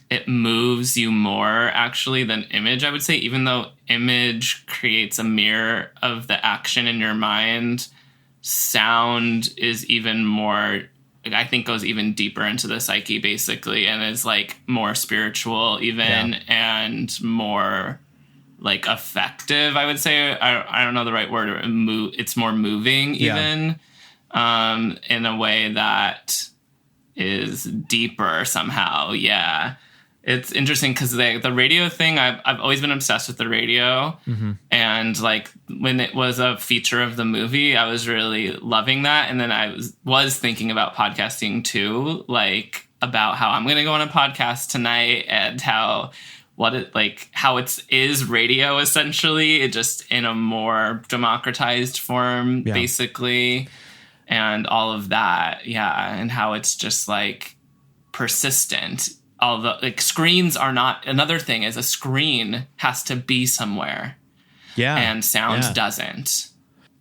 It moves you more actually than image, I would say, even though image creates a mirror of the action in your mind. Sound is even more, I think, goes even deeper into the psyche basically, and is like more spiritual even, and more like effective, I would say. I don't know the right word. It's more moving even, in a way that is deeper somehow. Yeah. It's interesting because the radio thing, I've always been obsessed with the radio. And like when it was a feature of the movie, I was really loving that. And then I was thinking about podcasting too, like about how I'm going to go on a podcast tonight and how it is radio essentially, it just in a more democratized form, basically. And all of that. Yeah. And how it's just like persistent. Although like screens are not, another thing is a screen has to be somewhere. Yeah. And sound doesn't.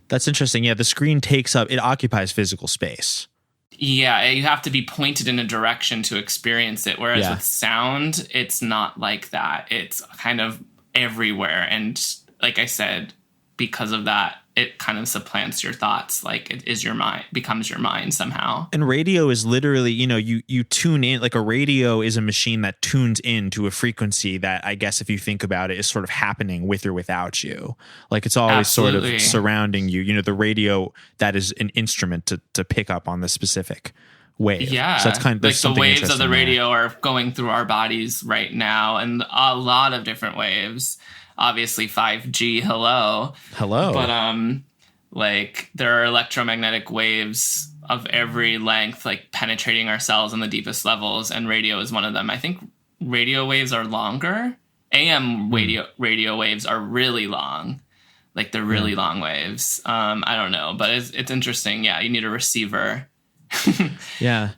That's interesting. Yeah. The screen it occupies physical space. Yeah. You have to be pointed in a direction to experience it. Whereas with sound, it's not like that. It's kind of everywhere. And like I said, because of that, it kind of supplants your thoughts. Like it is your mind, becomes your mind somehow. And radio is literally, you tune in, like a radio is a machine that tunes into a frequency that I guess if you think about it is sort of happening with or without you. Like it's always sort of surrounding you. The radio, that is an instrument to pick up on the specific wave. Yeah. So that's kind of like the waves of the radio are going through our bodies right now, and a lot of different waves. Obviously 5G, hello. But like there are electromagnetic waves of every length, like penetrating our cells on the deepest levels, and radio is one of them. I think radio waves are longer. AM radio waves are really long. Like they're really long waves. I don't know, but it's interesting. Yeah, you need a receiver. Yeah.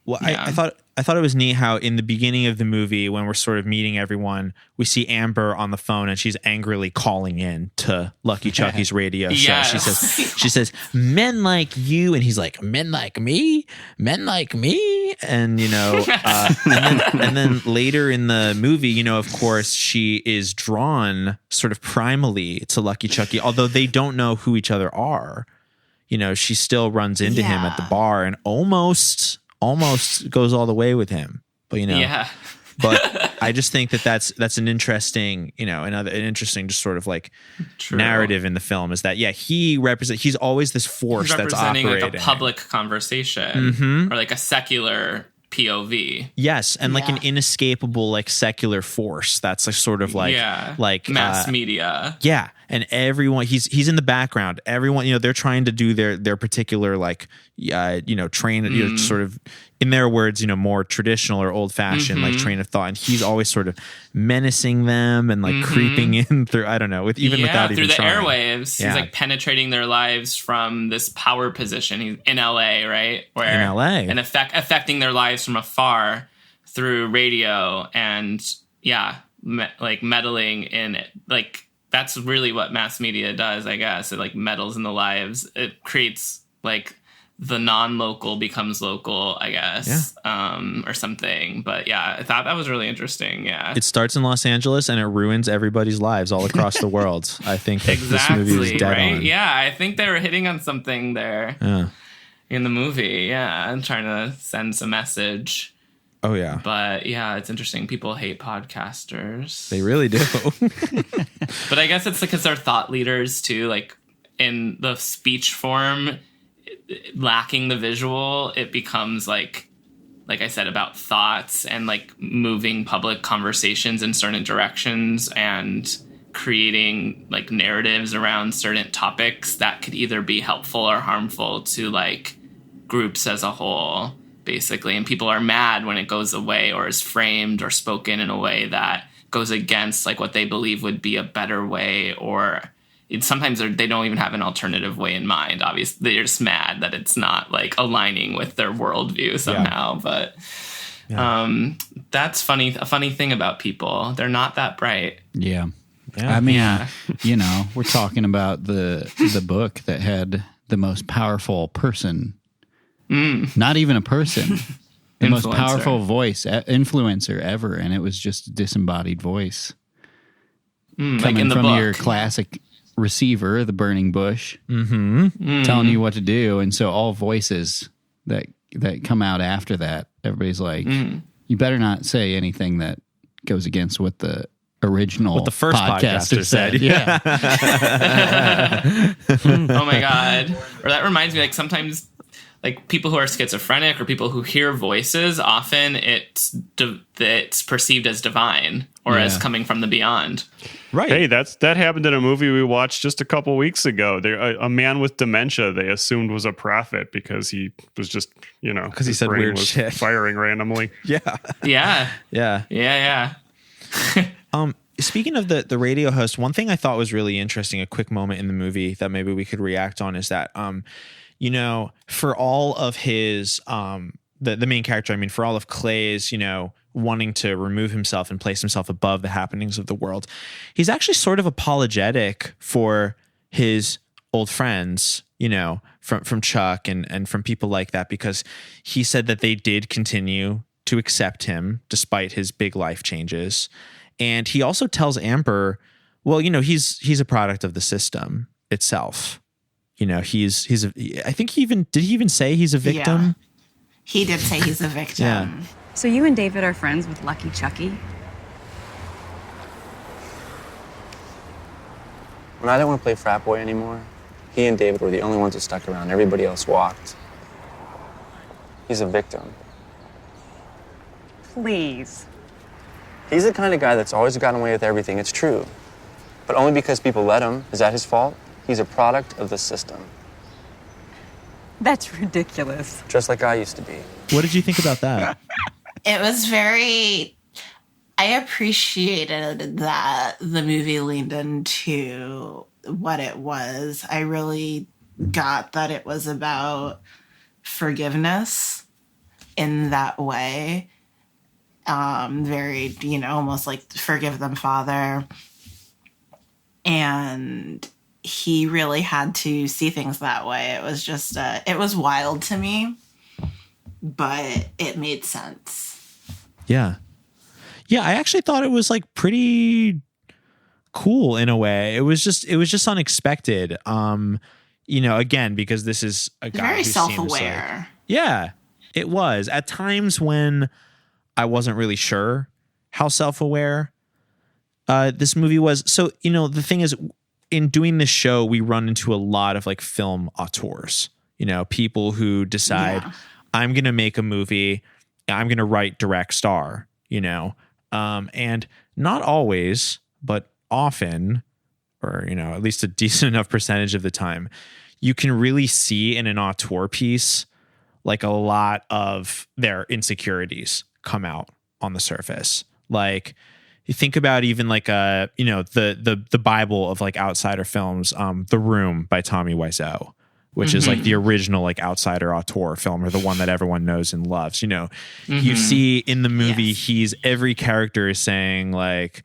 I thought it was neat how in the beginning of the movie, when we're sort of meeting everyone, we see Amber on the phone and she's angrily calling in to Lucky Chucky's radio show. She says, men like you. And he's like, men like me? Men like me? And, and then later in the movie, of course, she is drawn sort of primally to Lucky Chucky, although they don't know who each other are. She still runs into him at the bar and almost goes all the way with him, but but I just think that's an interesting, an interesting just sort of like narrative in the film is that he's always this force that's operating like a public conversation or like a secular POV. Yes, and like an inescapable like secular force that's like sort of like mass media. Yeah, and everyone he's in the background. Everyone, they're trying to do their particular like train sort of, in their words, more traditional or old fashioned like train of thought, and he's always sort of menacing them and like creeping in through, I don't know, without even through the trying. airwaves. He's like penetrating their lives from this power position. He's in LA, right? In LA. And affecting their lives from afar through radio and like meddling in it. Like that's really what mass media does, I guess. It like meddles in the lives. It creates like the non-local becomes local, I guess, or something. But I thought that was really interesting. Yeah, it starts in Los Angeles and it ruins everybody's lives all across the world. I think that this movie is dead on. Yeah, I think they were hitting on something there in the movie. Yeah, I'm trying to send some message. Oh yeah, but it's interesting. People hate podcasters. They really do. But I guess it's because they're thought leaders too. Like in the speech form, lacking the visual, it becomes like I said, about thoughts and like moving public conversations in certain directions and creating like narratives around certain topics that could either be helpful or harmful to like groups as a whole, basically. And people are mad when it goes away or is framed or spoken in a way that goes against like what they believe would be a better way, or sometimes they don't even have an alternative way in mind. Obviously, they're just mad that it's not like aligning with their worldview somehow. But that's funny. A funny thing about people, they're not that bright. Yeah. I mean, you know, we're talking about the book that had the most powerful person, not even a person, the most powerful voice, influencer ever. And it was just a disembodied voice coming like in the from book. your classic receiver, the burning bush, telling you what to do. And so all voices that come out after that, everybody's like, you better not say anything that goes against what the original, what the first podcaster said. Yeah. Oh my God. Or that reminds me, like sometimes like people who are schizophrenic or people who hear voices, often it's perceived as divine or as coming from the beyond. Right. Hey, that happened in a movie we watched just a couple weeks ago. A man with dementia they assumed was a prophet because he was just, because he said weird shit, firing randomly. Yeah. Speaking of the radio host, one thing I thought was really interesting, a quick moment in the movie that maybe we could react on, is that for all of his the main character, I mean, for all of Clay's, wanting to remove himself and place himself above the happenings of the world, he's actually sort of apologetic for his old friends, from Chuck and from people like that, because he said that they did continue to accept him despite his big life changes. And he also tells Amber, well, he's a product of the system itself. I think did he even say he's a victim? Yeah. He did say he's a victim. Yeah. So you and David are friends with Lucky Chucky? When I didn't want to play frat boy anymore, he and David were the only ones that stuck around. Everybody else walked. He's a victim. Please. He's the kind of guy that's always gotten away with everything. It's true. But only because people let him. Is that his fault? He's a product of the system. That's ridiculous. Just like I used to be. What did you think about that? It was I appreciated that the movie leaned into what it was. I really got that it was about forgiveness in that way. Very, almost like forgive them, Father. And he really had to see things that way. It was just, it was wild to me, but it made sense. Yeah. Yeah, I actually thought it was like pretty cool in a way. It was just unexpected. Again, because this is a guy very who self-aware. Yeah, it was. At times when I wasn't really sure how self-aware this movie was. So, the thing is, in doing this show, we run into a lot of like film auteurs, people who decide, I'm going to make a movie, I'm going to write, direct, star, and not always, but often, or, at least a decent enough percentage of the time, you can really see in an auteur piece, like a lot of their insecurities come out on the surface. Like, you think about even like the Bible of like outsider films, The Room by Tommy Wiseau, which is like the original like outsider auteur film, or the one that everyone knows and loves. You see in the movie, every character is saying like,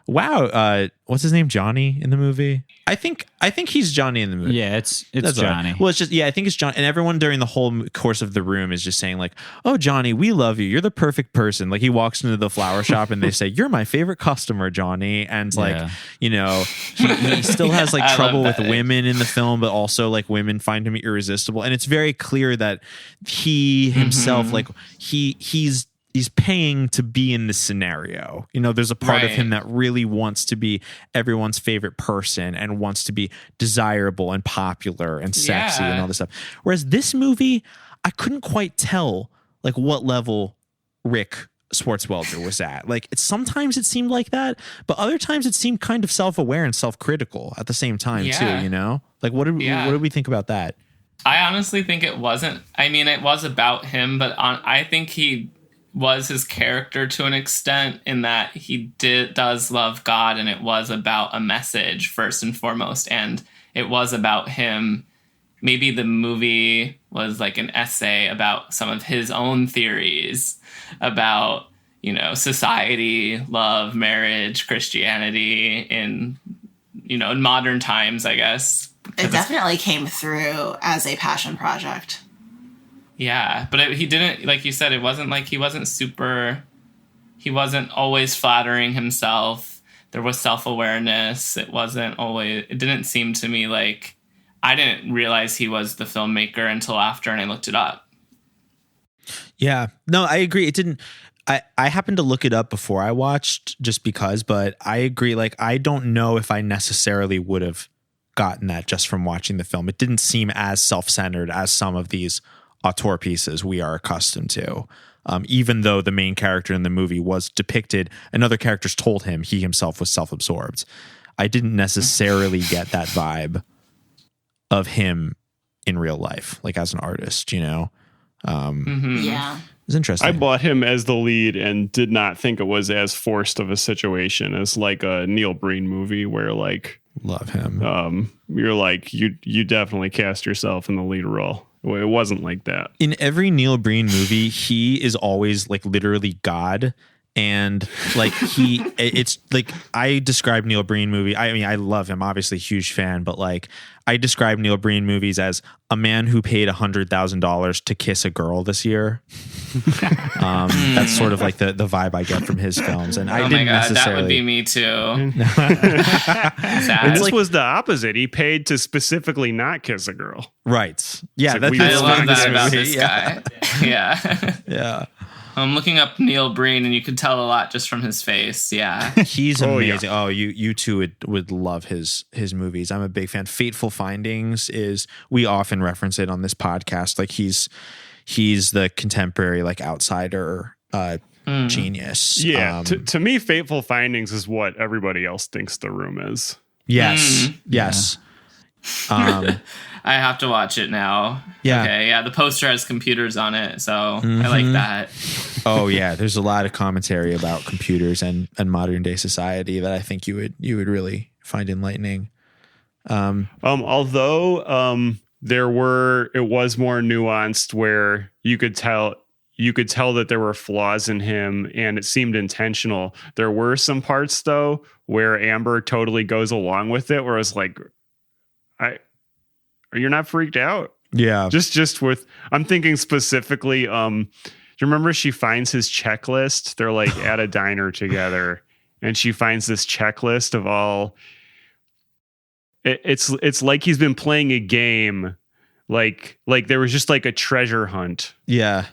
wow, what's his name? Johnny in the movie? I think he's Johnny in the movie. Yeah, it's That's Johnny. Right. Well, it's just, I think it's Johnny. And everyone during the whole course of The Room is just saying like, oh, Johnny, we love you. You're the perfect person. Like he walks into the flower shop and they say, you're my favorite customer, Johnny. And he still has like trouble with women in the film, but also like women find him irresistible. And it's very clear that he himself, like he's he's paying to be in this scenario. You know, there's a part of him that really wants to be everyone's favorite person and wants to be desirable and popular and sexy and all this stuff. Whereas this movie, I couldn't quite tell like what level Rick Swartzwelder was at. Like sometimes it seemed like that, but other times it seemed kind of self-aware and self-critical at the same time too, you know? Like what did we think about that? I honestly think it wasn't. I mean, it was about him, but I think he was his character to an extent in that he does love God, and it was about a message first and foremost, and it was about him. Maybe the movie was like an essay about some of his own theories about, you know, society, love, marriage, Christianity in modern times, I guess. It definitely came through as a passion project. Yeah, but he didn't, like you said, it wasn't like he wasn't always flattering himself. There was self-awareness. It didn't seem to me like, I didn't realize he was the filmmaker until after, and I looked it up. Yeah, no, I agree. It didn't, I happened to look it up before I watched just because, but I agree. Like, I don't know if I necessarily would have gotten that just from watching the film. It didn't seem as self-centered as some of these auteur pieces we are accustomed to. Even though the main character in the movie was depicted and other characters told him he himself was self-absorbed, I didn't necessarily get that vibe of him in real life, like as an artist, you know? Yeah. It's interesting. I bought him as the lead and did not think it was as forced of a situation as like a Neil Breen movie where like, love him. You're like, you definitely cast yourself in the lead role. It wasn't like that. In every Neil Breen movie, he is always like literally God. And like it's like, I describe Neil Breen movie. I mean, I love him, obviously huge fan, but like I describe Neil Breen movies as a man who paid $100,000 to kiss a girl this year. That's sort of like the vibe I get from his films. And I didn't necessarily. That would be me too. And this was the opposite. He paid to specifically not kiss a girl. Right. Yeah. Like, I love that about this guy. Yeah. Yeah. I'm looking up Neil Breen, and you could tell a lot just from his face. Yeah, he's amazing. Oh, you two would love his movies. I'm a big fan. Fateful Findings we often reference it on this podcast. Like he's the contemporary like outsider genius. Yeah, to me, Fateful Findings is what everybody else thinks The Room is. Yes, yes. I have to watch it now. Yeah. Okay. Yeah. The poster has computers on it, so I like that. Oh yeah, there's a lot of commentary about computers and modern day society that I think you would really find enlightening. Although it was more nuanced where you could tell that there were flaws in him and it seemed intentional. There were some parts though where Amber totally goes along with it, where it's like, you're not freaked out. Yeah. Just with, I'm thinking specifically, do you remember she finds his checklist? They're like at a diner together and she finds this checklist of all, it's like he's been playing a game. Like there was just like a treasure hunt. Yeah.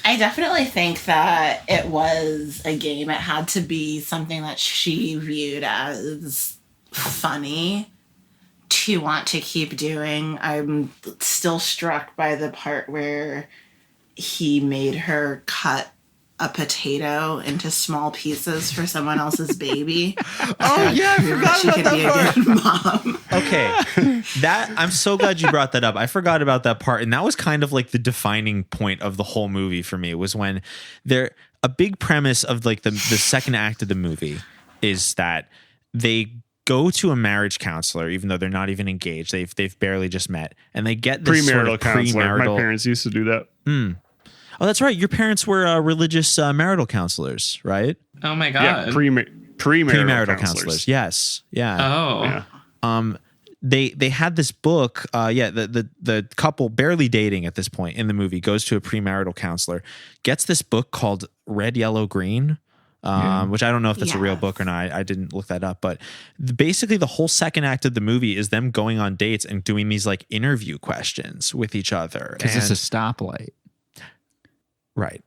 I definitely think that it was a game. It had to be something that she viewed as funny to want to keep doing. I'm still struck by the part where he made her cut a potato into small pieces for someone else's baby. Oh yeah, I forgot about that part. Mom. Okay, I'm so glad you brought that up. I forgot about that part, and that was kind of like the defining point of the whole movie for me. Was when a big premise of like the second act of the movie is that they go to a marriage counselor, even though they're not even engaged. They've barely just met, and they get this premarital sort of counselor. My parents used to do that. Oh, that's right. Your parents were religious marital counselors, right? Oh my god. Yeah, premarital counselors. Yes. Yeah. Oh. Yeah. They had this book. The couple barely dating at this point in the movie goes to a premarital counselor, gets this book called Red, Yellow, Green. Which I don't know if that's a real book or not. I didn't look that up, but basically the whole second act of the movie is them going on dates and doing these like interview questions with each other. Because it's a stoplight. Right.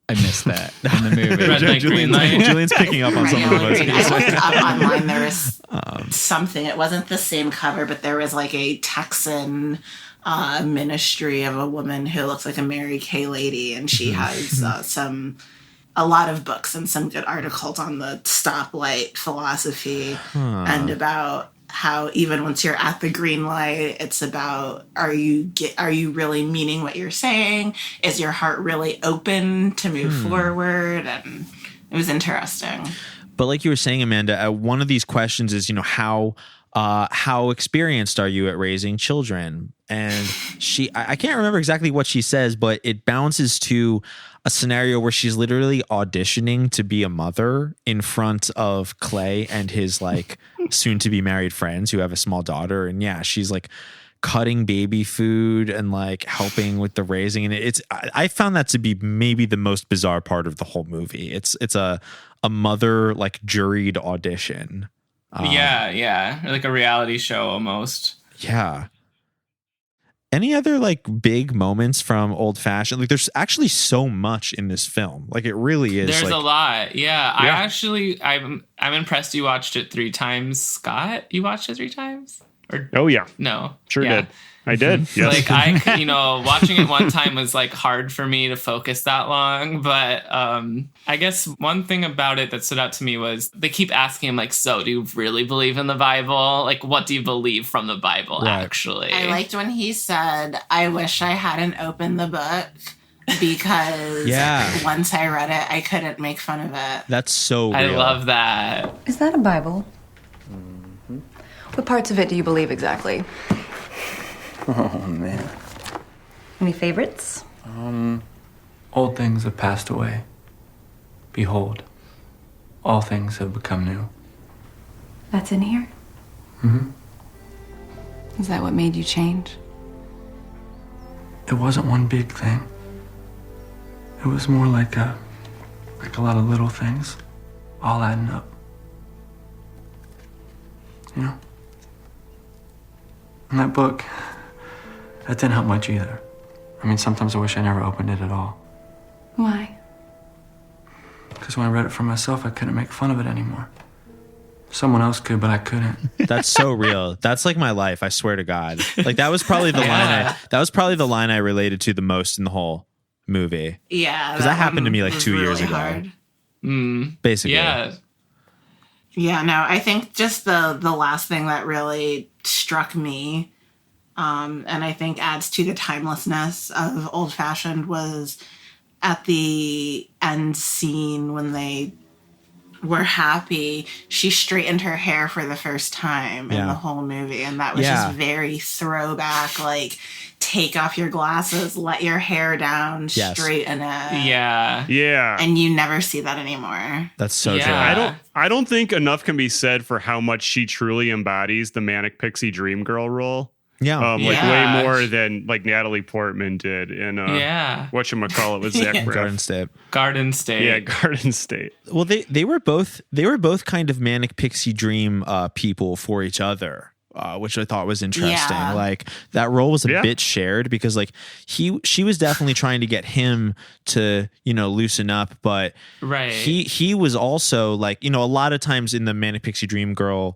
I missed that in the movie. Red light, green light. Julian's picking up on something. I looked up online. There was something. It wasn't the same cover, but there was like a Texan ministry of a woman who looks like a Mary Kay lady, and she has a lot of books and some good articles on the stoplight philosophy and about how even once you're at the green light, it's about are you really meaning what you're saying? Is your heart really open to move forward? And it was interesting. But like you were saying, Amanda, one of these questions is, how experienced are you at raising children? And I can't remember exactly what she says, but it bounces to a scenario where she's literally auditioning to be a mother in front of Clay and his like soon to be married friends who have a small daughter. And yeah, she's like cutting baby food and like helping with the raising. And I found that to be maybe the most bizarre part of the whole movie. It's a mother like juried audition. Yeah. Like a reality show almost. Yeah. Any other like big moments from Old Fashioned? Like there's actually so much in this film. Like it really is. There's like, a lot. Yeah. I'm impressed you watched it 3 times. Scott, you watched it 3 times? Oh yeah. No. Sure yeah. did. I did. Yes. Like watching it one time was like hard for me to focus that long. But I guess one thing about it that stood out to me was they keep asking him like, so do you really believe in the Bible? Like, what do you believe from the Bible actually? I liked when he said, I wish I hadn't opened the book because once I read it, I couldn't make fun of it. That's so real. I love that. Is that a Bible? Mm-hmm. What parts of it do you believe exactly? Oh, man. Any favorites? Old things have passed away. Behold, all things have become new. That's in here? Mm-hmm. Is that what made you change? It wasn't one big thing. It was more like a lot of little things, all adding up. You know? And that book, that didn't help much either. I mean, sometimes I wish I never opened it at all. Why? Because when I read it for myself, I couldn't make fun of it anymore. Someone else could, but I couldn't. That's so real. That's like my life. I swear to God. Like that was probably the line I related to the most in the whole movie. Yeah, because that happened to me like 2 years ago. Hard. Basically. Yeah. Yeah. No, I think just the last thing that really struck me, and I think adds to the timelessness of Old Fashioned, was at the end scene when they were happy, she straightened her hair for the first time in the whole movie, and that was just very throwback, like take off your glasses, let your hair down, straighten it. Yeah. And you never see that anymore. That's so true. I don't think enough can be said for how much she truly embodies the manic pixie dream girl role. Yeah. Way more than like Natalie Portman did in whatchamacallit with Zach Braff. Garden State. Yeah, Garden State. Well, they were both kind of manic pixie dream people for each other. Which I thought was interesting. Yeah. Like that role was a bit shared because like she was definitely trying to get him to, loosen up, but he was also like, a lot of times in the manic pixie dream girl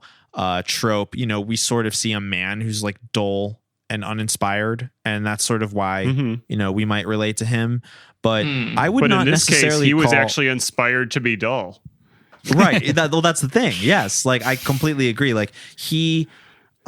trope, we sort of see a man who's like dull and uninspired, and that's sort of why we might relate to him. But I would not in this necessarily case, he was actually inspired to be dull. Right. That's the thing. Yes. Like I completely agree. Like he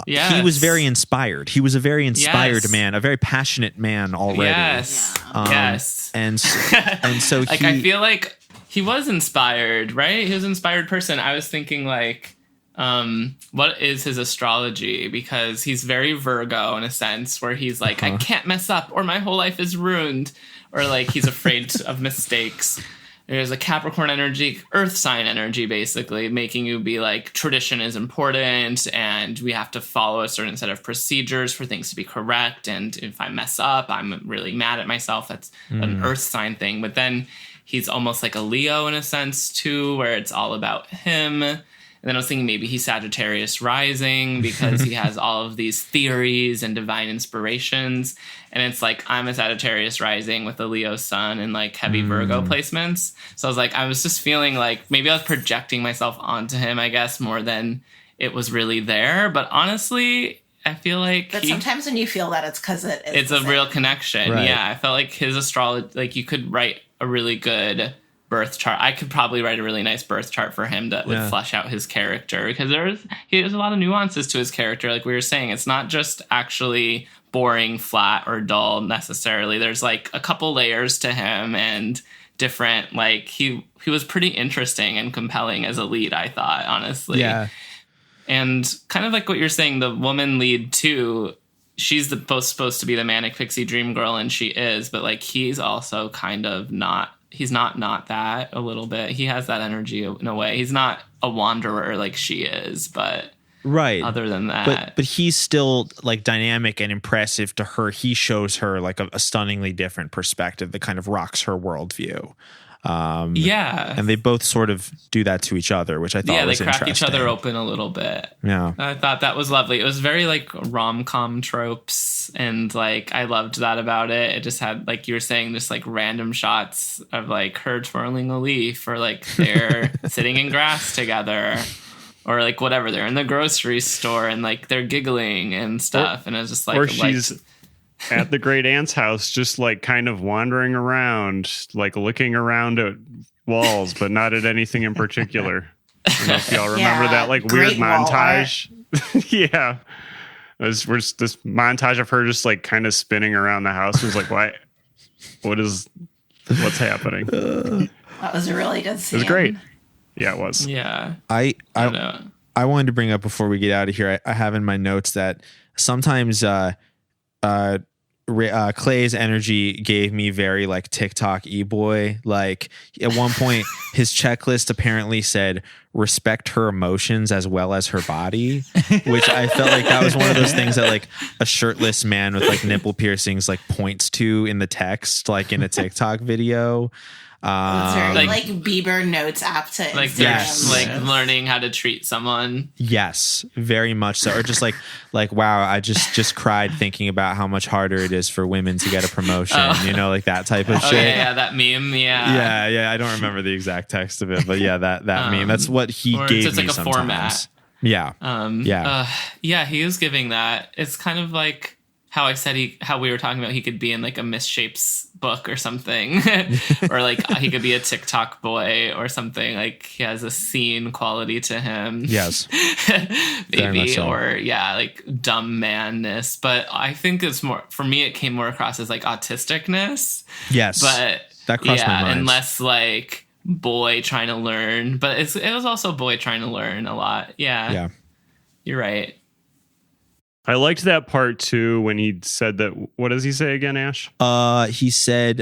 was very inspired. He was a very inspired man, a very passionate man already. Yes. And so like I feel like he was inspired, right? He was an inspired person. I was thinking like, what is his astrology? Because he's very Virgo in a sense, where he's like, I can't mess up or my whole life is ruined, or like he's afraid of mistakes. There's a Capricorn energy, earth sign energy, basically making you be like, tradition is important and we have to follow a certain set of procedures for things to be correct. And if I mess up, I'm really mad at myself. That's an earth sign thing. But then he's almost like a Leo in a sense too, where it's all about him. And then I was thinking maybe he's Sagittarius rising because he has all of these theories and divine inspirations. And it's like, I'm a Sagittarius rising with a Leo sun and like heavy Virgo placements. So I was just feeling like maybe I was projecting myself onto him, I guess, more than it was really there. But honestly, I feel like But sometimes when you feel that, it's because it's a real connection. Right. Yeah, I felt like his astrology, like you could write a really good birth chart. I could probably write a really nice birth chart for him that would flesh out his character, because there's a lot of nuances to his character. Like we were saying, it's not just actually boring, flat, or dull necessarily. There's like a couple layers to him and different, like he was pretty interesting and compelling as a lead, I thought, honestly. Yeah. And kind of like what you're saying, the woman lead too, she's supposed to be the manic pixie dream girl, and she is, but like he's also kind of not, he's not that a little bit. He has that energy in a way. He's not a wanderer like she is, but right. Other than that, but he's still like dynamic and impressive to her. He shows her like a stunningly different perspective that kind of rocks her worldview. Yeah, and they both sort of do that to each other, which I thought was they crack interesting. each other open a little bit. Yeah, I thought that was lovely. It was very like rom-com tropes, and like I loved that about it. It just had, like you were saying, just like random shots of like her twirling a leaf, or like they're sitting in grass together, or like whatever, they're in the grocery store and like they're giggling and stuff. And it was just like, or she's at the great aunt's house, just like kind of wandering around, like looking around at walls, but not at anything in particular. I don't know if y'all remember that like weird montage. Yeah. We're just this montage of her just like kind of spinning around the house. It was like, what's happening? That was a really good scene. It was great. Yeah, it was. Yeah. I wanted to bring up before we get out of here, I have in my notes that sometimes Clay's energy gave me very like TikTok e-boy. Like at one point his checklist apparently said respect her emotions as well as her body, which I felt like that was one of those things that like a shirtless man with like nipple piercings like points to in the text, like in a TikTok video. It's very like Bieber notes app to Instagram. Like, yes, like learning how to treat someone. Yes, very much so. Or just like wow, I just cried thinking about how much harder it is for women to get a promotion. You know, like that type of shit. Yeah, that meme. Yeah. I don't remember the exact text of it, but yeah, that meme. That's what he gave it's me like a sometimes. Format. Yeah. Yeah, he was giving that. It's kind of like how I said how we were talking about he could be in like a Miss Shapes book or something, or like he could be a TikTok boy or something. Like he has a scene quality to him. Yes, maybe, so. or like dumb manness. But I think it's more, for me, it came more across as like autisticness. Yes, but that crossed my mind. And less like boy trying to learn. But it was also boy trying to learn a lot. Yeah, you're right. I liked that part too when he said that. What does he say again, Ash? He said,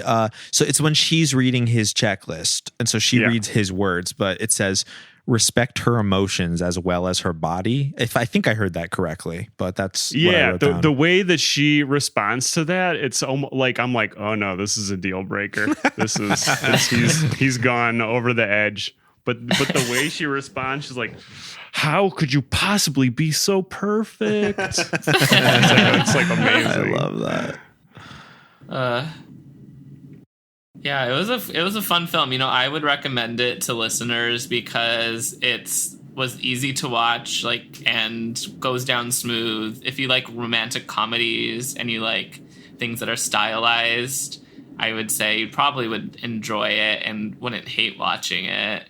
so it's when she's reading his checklist, and so she reads his words, but it says respect her emotions as well as her body. If I think I heard that correctly, but that's what I wrote down. The way that she responds to that, it's almost like I'm like, oh no, this is a deal breaker. This is he's gone over the edge. But the way she responds, she's like, how could you possibly be so perfect? It's like amazing. I love that. Yeah, it was a fun film. You know, I would recommend it to listeners because was easy to watch, like, and goes down smooth. If you like romantic comedies and you like things that are stylized, I would say you probably would enjoy it and wouldn't hate watching it.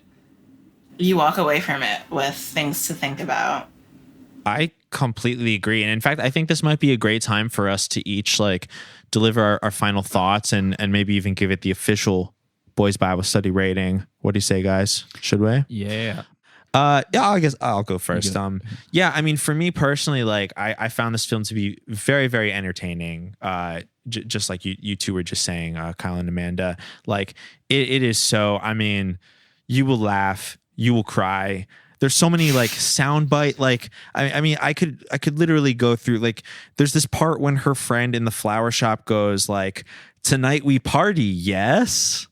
You walk away from it with things to think about. I completely agree. And in fact, I think this might be a great time for us to each like deliver our final thoughts and maybe even give it the official Boys Bible Study rating. What do you say, guys? Should we? Yeah. I guess I'll go first. Yeah, I mean, for me personally, like I found this film to be very, very entertaining. Just like you two were just saying, Kyle and Amanda, like it is so, I mean, you will laugh, you will cry. There's so many like soundbite, like I mean, I could literally go through, like there's this part when her friend in the flower shop goes like, tonight we party, yes?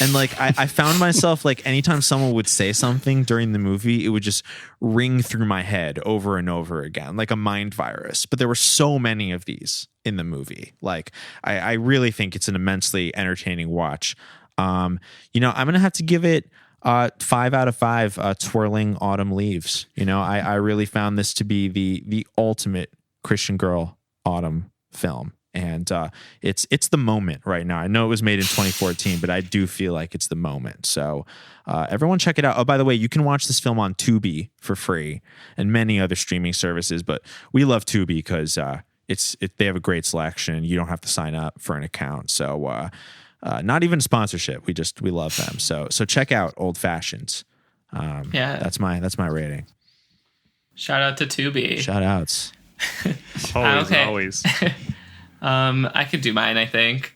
And like I found myself like anytime someone would say something during the movie, it would just ring through my head over and over again, like a mind virus. But there were so many of these in the movie. Like I really think it's an immensely entertaining watch. I'm gonna have to give it 5 out of 5 twirling autumn leaves. I really found this to be the ultimate Christian Girl autumn film. And it's the moment right now. I know it was made in 2014, but I do feel like it's the moment. So everyone check it out. Oh, by the way, you can watch this film on Tubi for free and many other streaming services. But we love Tubi because they have a great selection. You don't have to sign up for an account. So not even sponsorship. We love them. So check out Old Fashions. Yeah, that's my rating. Shout out to Tubi. Shout outs. Always. I could do mine, I think.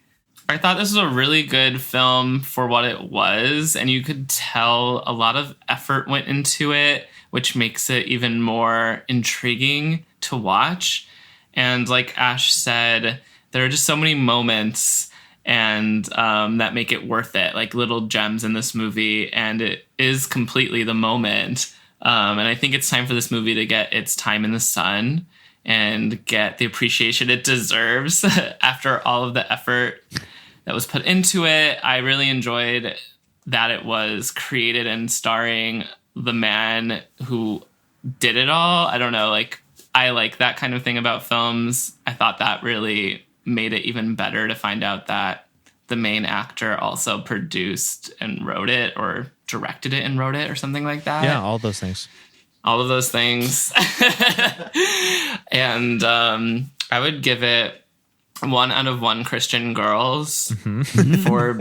I thought this was a really good film for what it was, and you could tell a lot of effort went into it, which makes it even more intriguing to watch. And like Ash said, there are just so many moments and that make it worth it, like little gems in this movie, and it is completely the moment. And I think it's time for this movie to get its time in the sun and get the appreciation it deserves after all of the effort that was put into it. I really enjoyed that it was created and starring the man who did it all. I don't know, like, I like that kind of thing about films. I thought that really made it even better to find out that the main actor also produced and wrote it, or directed it and wrote it, or something like that. Yeah, all those things. All of those things. And I would give it 1 out of 1 Christian Girls for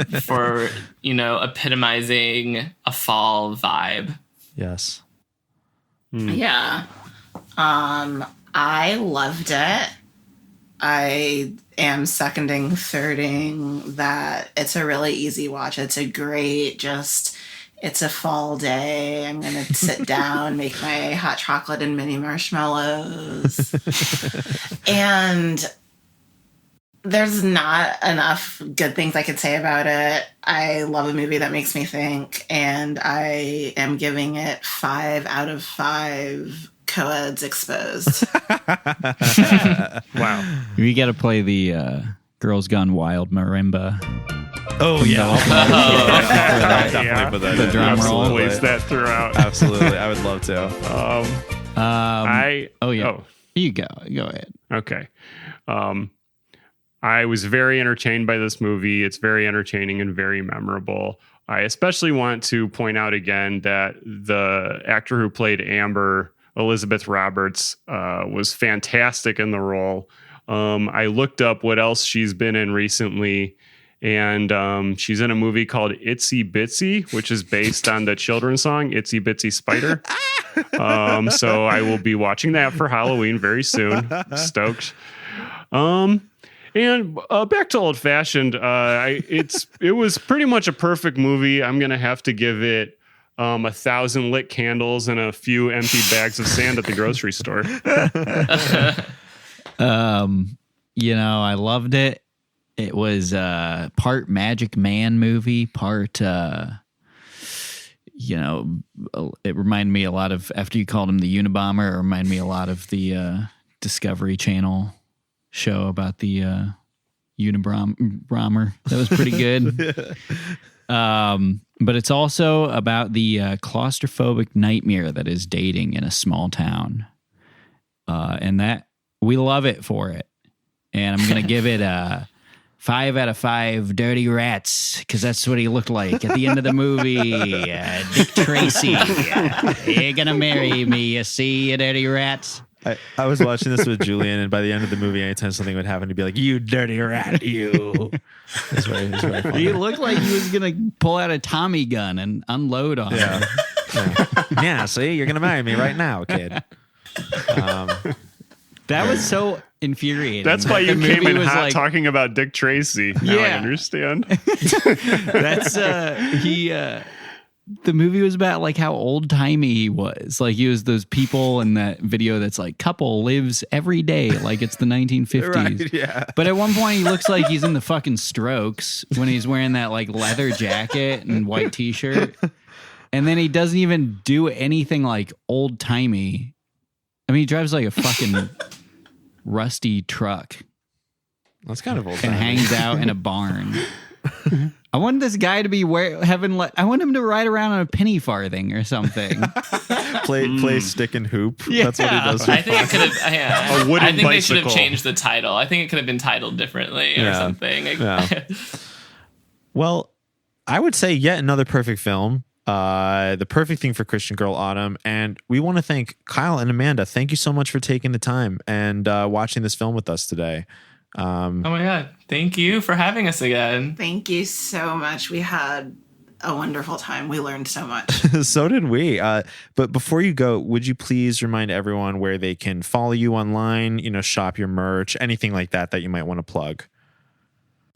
epitomizing a fall vibe. Yes. Yeah. I loved it. I am seconding, thirding that it's a really easy watch. It's a great, it's a fall day. I'm going to sit down, make my hot chocolate and mini marshmallows. And there's not enough good things I could say about it. I love a movie that makes me think, and I am giving it 5 out of 5 co-eds exposed. Wow. We got to play the Girls Gone Wild marimba. Oh, yeah. Yeah. The drum roll. Plays that throughout. Absolutely. I would love to. You go ahead. Okay. I was very entertained by this movie. It's very entertaining and very memorable. I especially want to point out again that the actor who played Amber, Elizabeth Roberts, was fantastic in the role. I looked up what else she's been in recently, and she's in a movie called Itsy Bitsy, which is based on the children's song Itsy Bitsy Spider. So I will be watching that for Halloween very soon. Stoked. And back to Old Fashioned, it was pretty much a perfect movie. I'm gonna have to give it 1,000 lit candles and a few empty bags of sand at the grocery store. I loved it. It was part Magic Man movie, part it reminded me a lot of, after you called him the Unabomber, it reminded me a lot of the Discovery Channel show about the Unabomber. That was pretty good. But it's also about the claustrophobic nightmare that is dating in a small town. And that we love it for it. And I'm going to give it a 5 out of 5 dirty rats, because that's what he looked like at the end of the movie. Dick Tracy, you're going to marry me, you see, you dirty rats. I was watching this with Julian, and by the end of the movie, anytime something would happen, he'd be like, "You dirty rat, you." It's very funny. He looked like he was gonna pull out a Tommy gun and unload on him. Yeah. See, you're gonna marry me right now, kid. That was so infuriating. That's why you came in hot like, talking about Dick Tracy. Now I understand. That's the movie was about like how old timey he was. Like he was those people in that video that's like couple lives every day like it's the 1950s. Right, yeah. But at one point he looks like he's in the fucking Strokes when he's wearing that like leather jacket and white t-shirt. And then he doesn't even do anything like old timey. I mean, he drives like a fucking rusty truck. That's kind of old. And hangs out in a barn. I want this guy to be I want him to ride around on a penny farthing or something. play stick and hoop. Yeah. That's what he does. I think it could have. Yeah. A wooden I think they should have bicycle. changed the title. I think it could have been titled differently or something. Yeah. Well, I would say yet another perfect film. The perfect thing for Christian Girl Autumn. And we want to thank Kyle and Amanda. Thank you so much for taking the time and watching this film with us today. Oh my God. Thank you for having us again. Thank you so much. We had a wonderful time. We learned so much. So did we. But before you go, would you please remind everyone where they can follow you online, shop your merch, anything like that you might want to plug?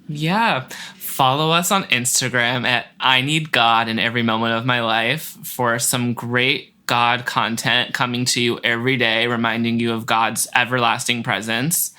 Yeah. Follow us on Instagram at I Need God in Every Moment of My Life for some great God content coming to you every day, reminding you of God's everlasting presence.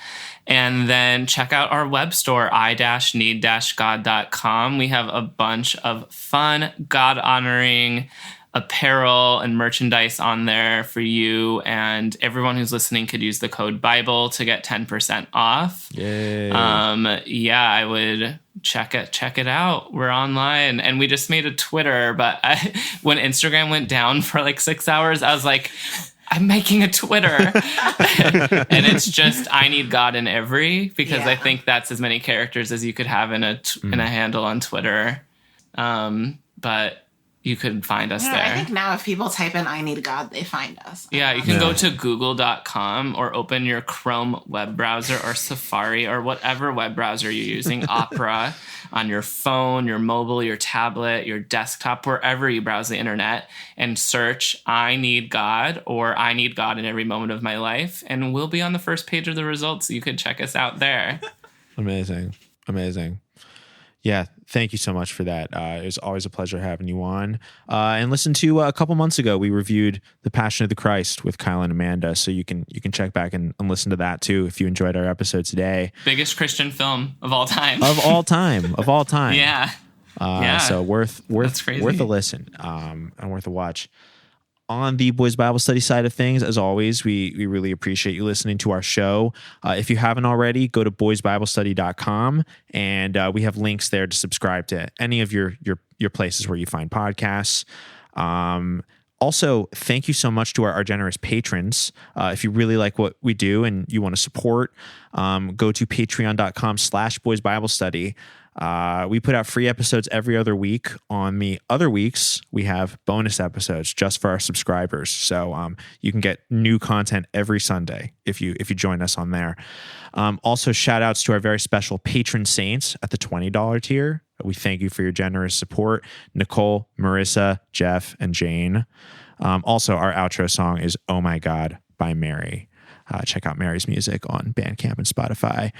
And then check out our web store, i-need-god.com. We have a bunch of fun, God-honoring apparel and merchandise on there for you. And everyone who's listening could use the code Bible to get 10% off. Yay. Yeah, I would check it out. We're online. And we just made a Twitter, but when Instagram went down for like 6 hours, I was like, I'm making a Twitter. And it's just I Need God in Every, because I think that's as many characters as you could have in a handle on Twitter. But you could find us there. I think now if people type in I Need God, they find us. Yeah, you can go to google.com or open your Chrome web browser or Safari or whatever web browser you're using, Opera, on your phone, your mobile, your tablet, your desktop, wherever you browse the internet, and search I Need God or I Need God in Every Moment of My Life, and we'll be on the first page of the results. You could check us out there. Amazing. Yeah, thank you so much for that. It was always a pleasure having you on. And listen to a couple months ago, we reviewed The Passion of the Christ with Kyle and Amanda, so you can check back and listen to that too if you enjoyed our episode today. Biggest Christian film of all time. Of all time. Yeah. So worth a listen and worth a watch. On the Boys Bible Study side of things, as always, we really appreciate you listening to our show. If you haven't already, go to boysbiblestudy.com, and we have links there to subscribe to any of your places where you find podcasts. Also, thank you so much to our generous patrons. If you really like what we do and you want to support, go to patreon.com/boysbiblestudy. We put out free episodes every other week. On the other weeks, we have bonus episodes just for our subscribers. So you can get new content every Sunday if you join us on there. Also, shout outs to our very special patron saints at the $20 tier. We thank you for your generous support. Nicole, Marissa, Jeff, and Jane. Also, our outro song is Oh My God by Mary. Check out Mary's music on Bandcamp and Spotify.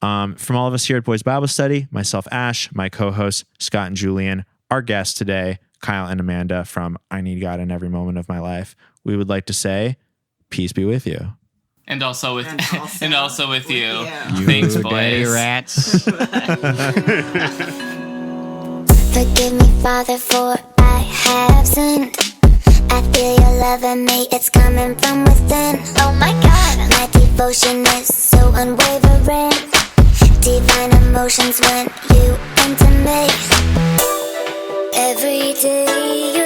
From all of us here at Boys Bible Study, myself, Ash, my co-hosts, Scott and Julian, our guests today, Kyle and Amanda from I Need God in Every Moment of My Life, we would like to say, peace be with you. And also with you. Thanks, boys. Rats. Forgive me, Father, for I have sinned. I feel you loving me, it's coming from within. Oh my God, my devotion is so unwavering. Divine emotions when you enter me. Every day you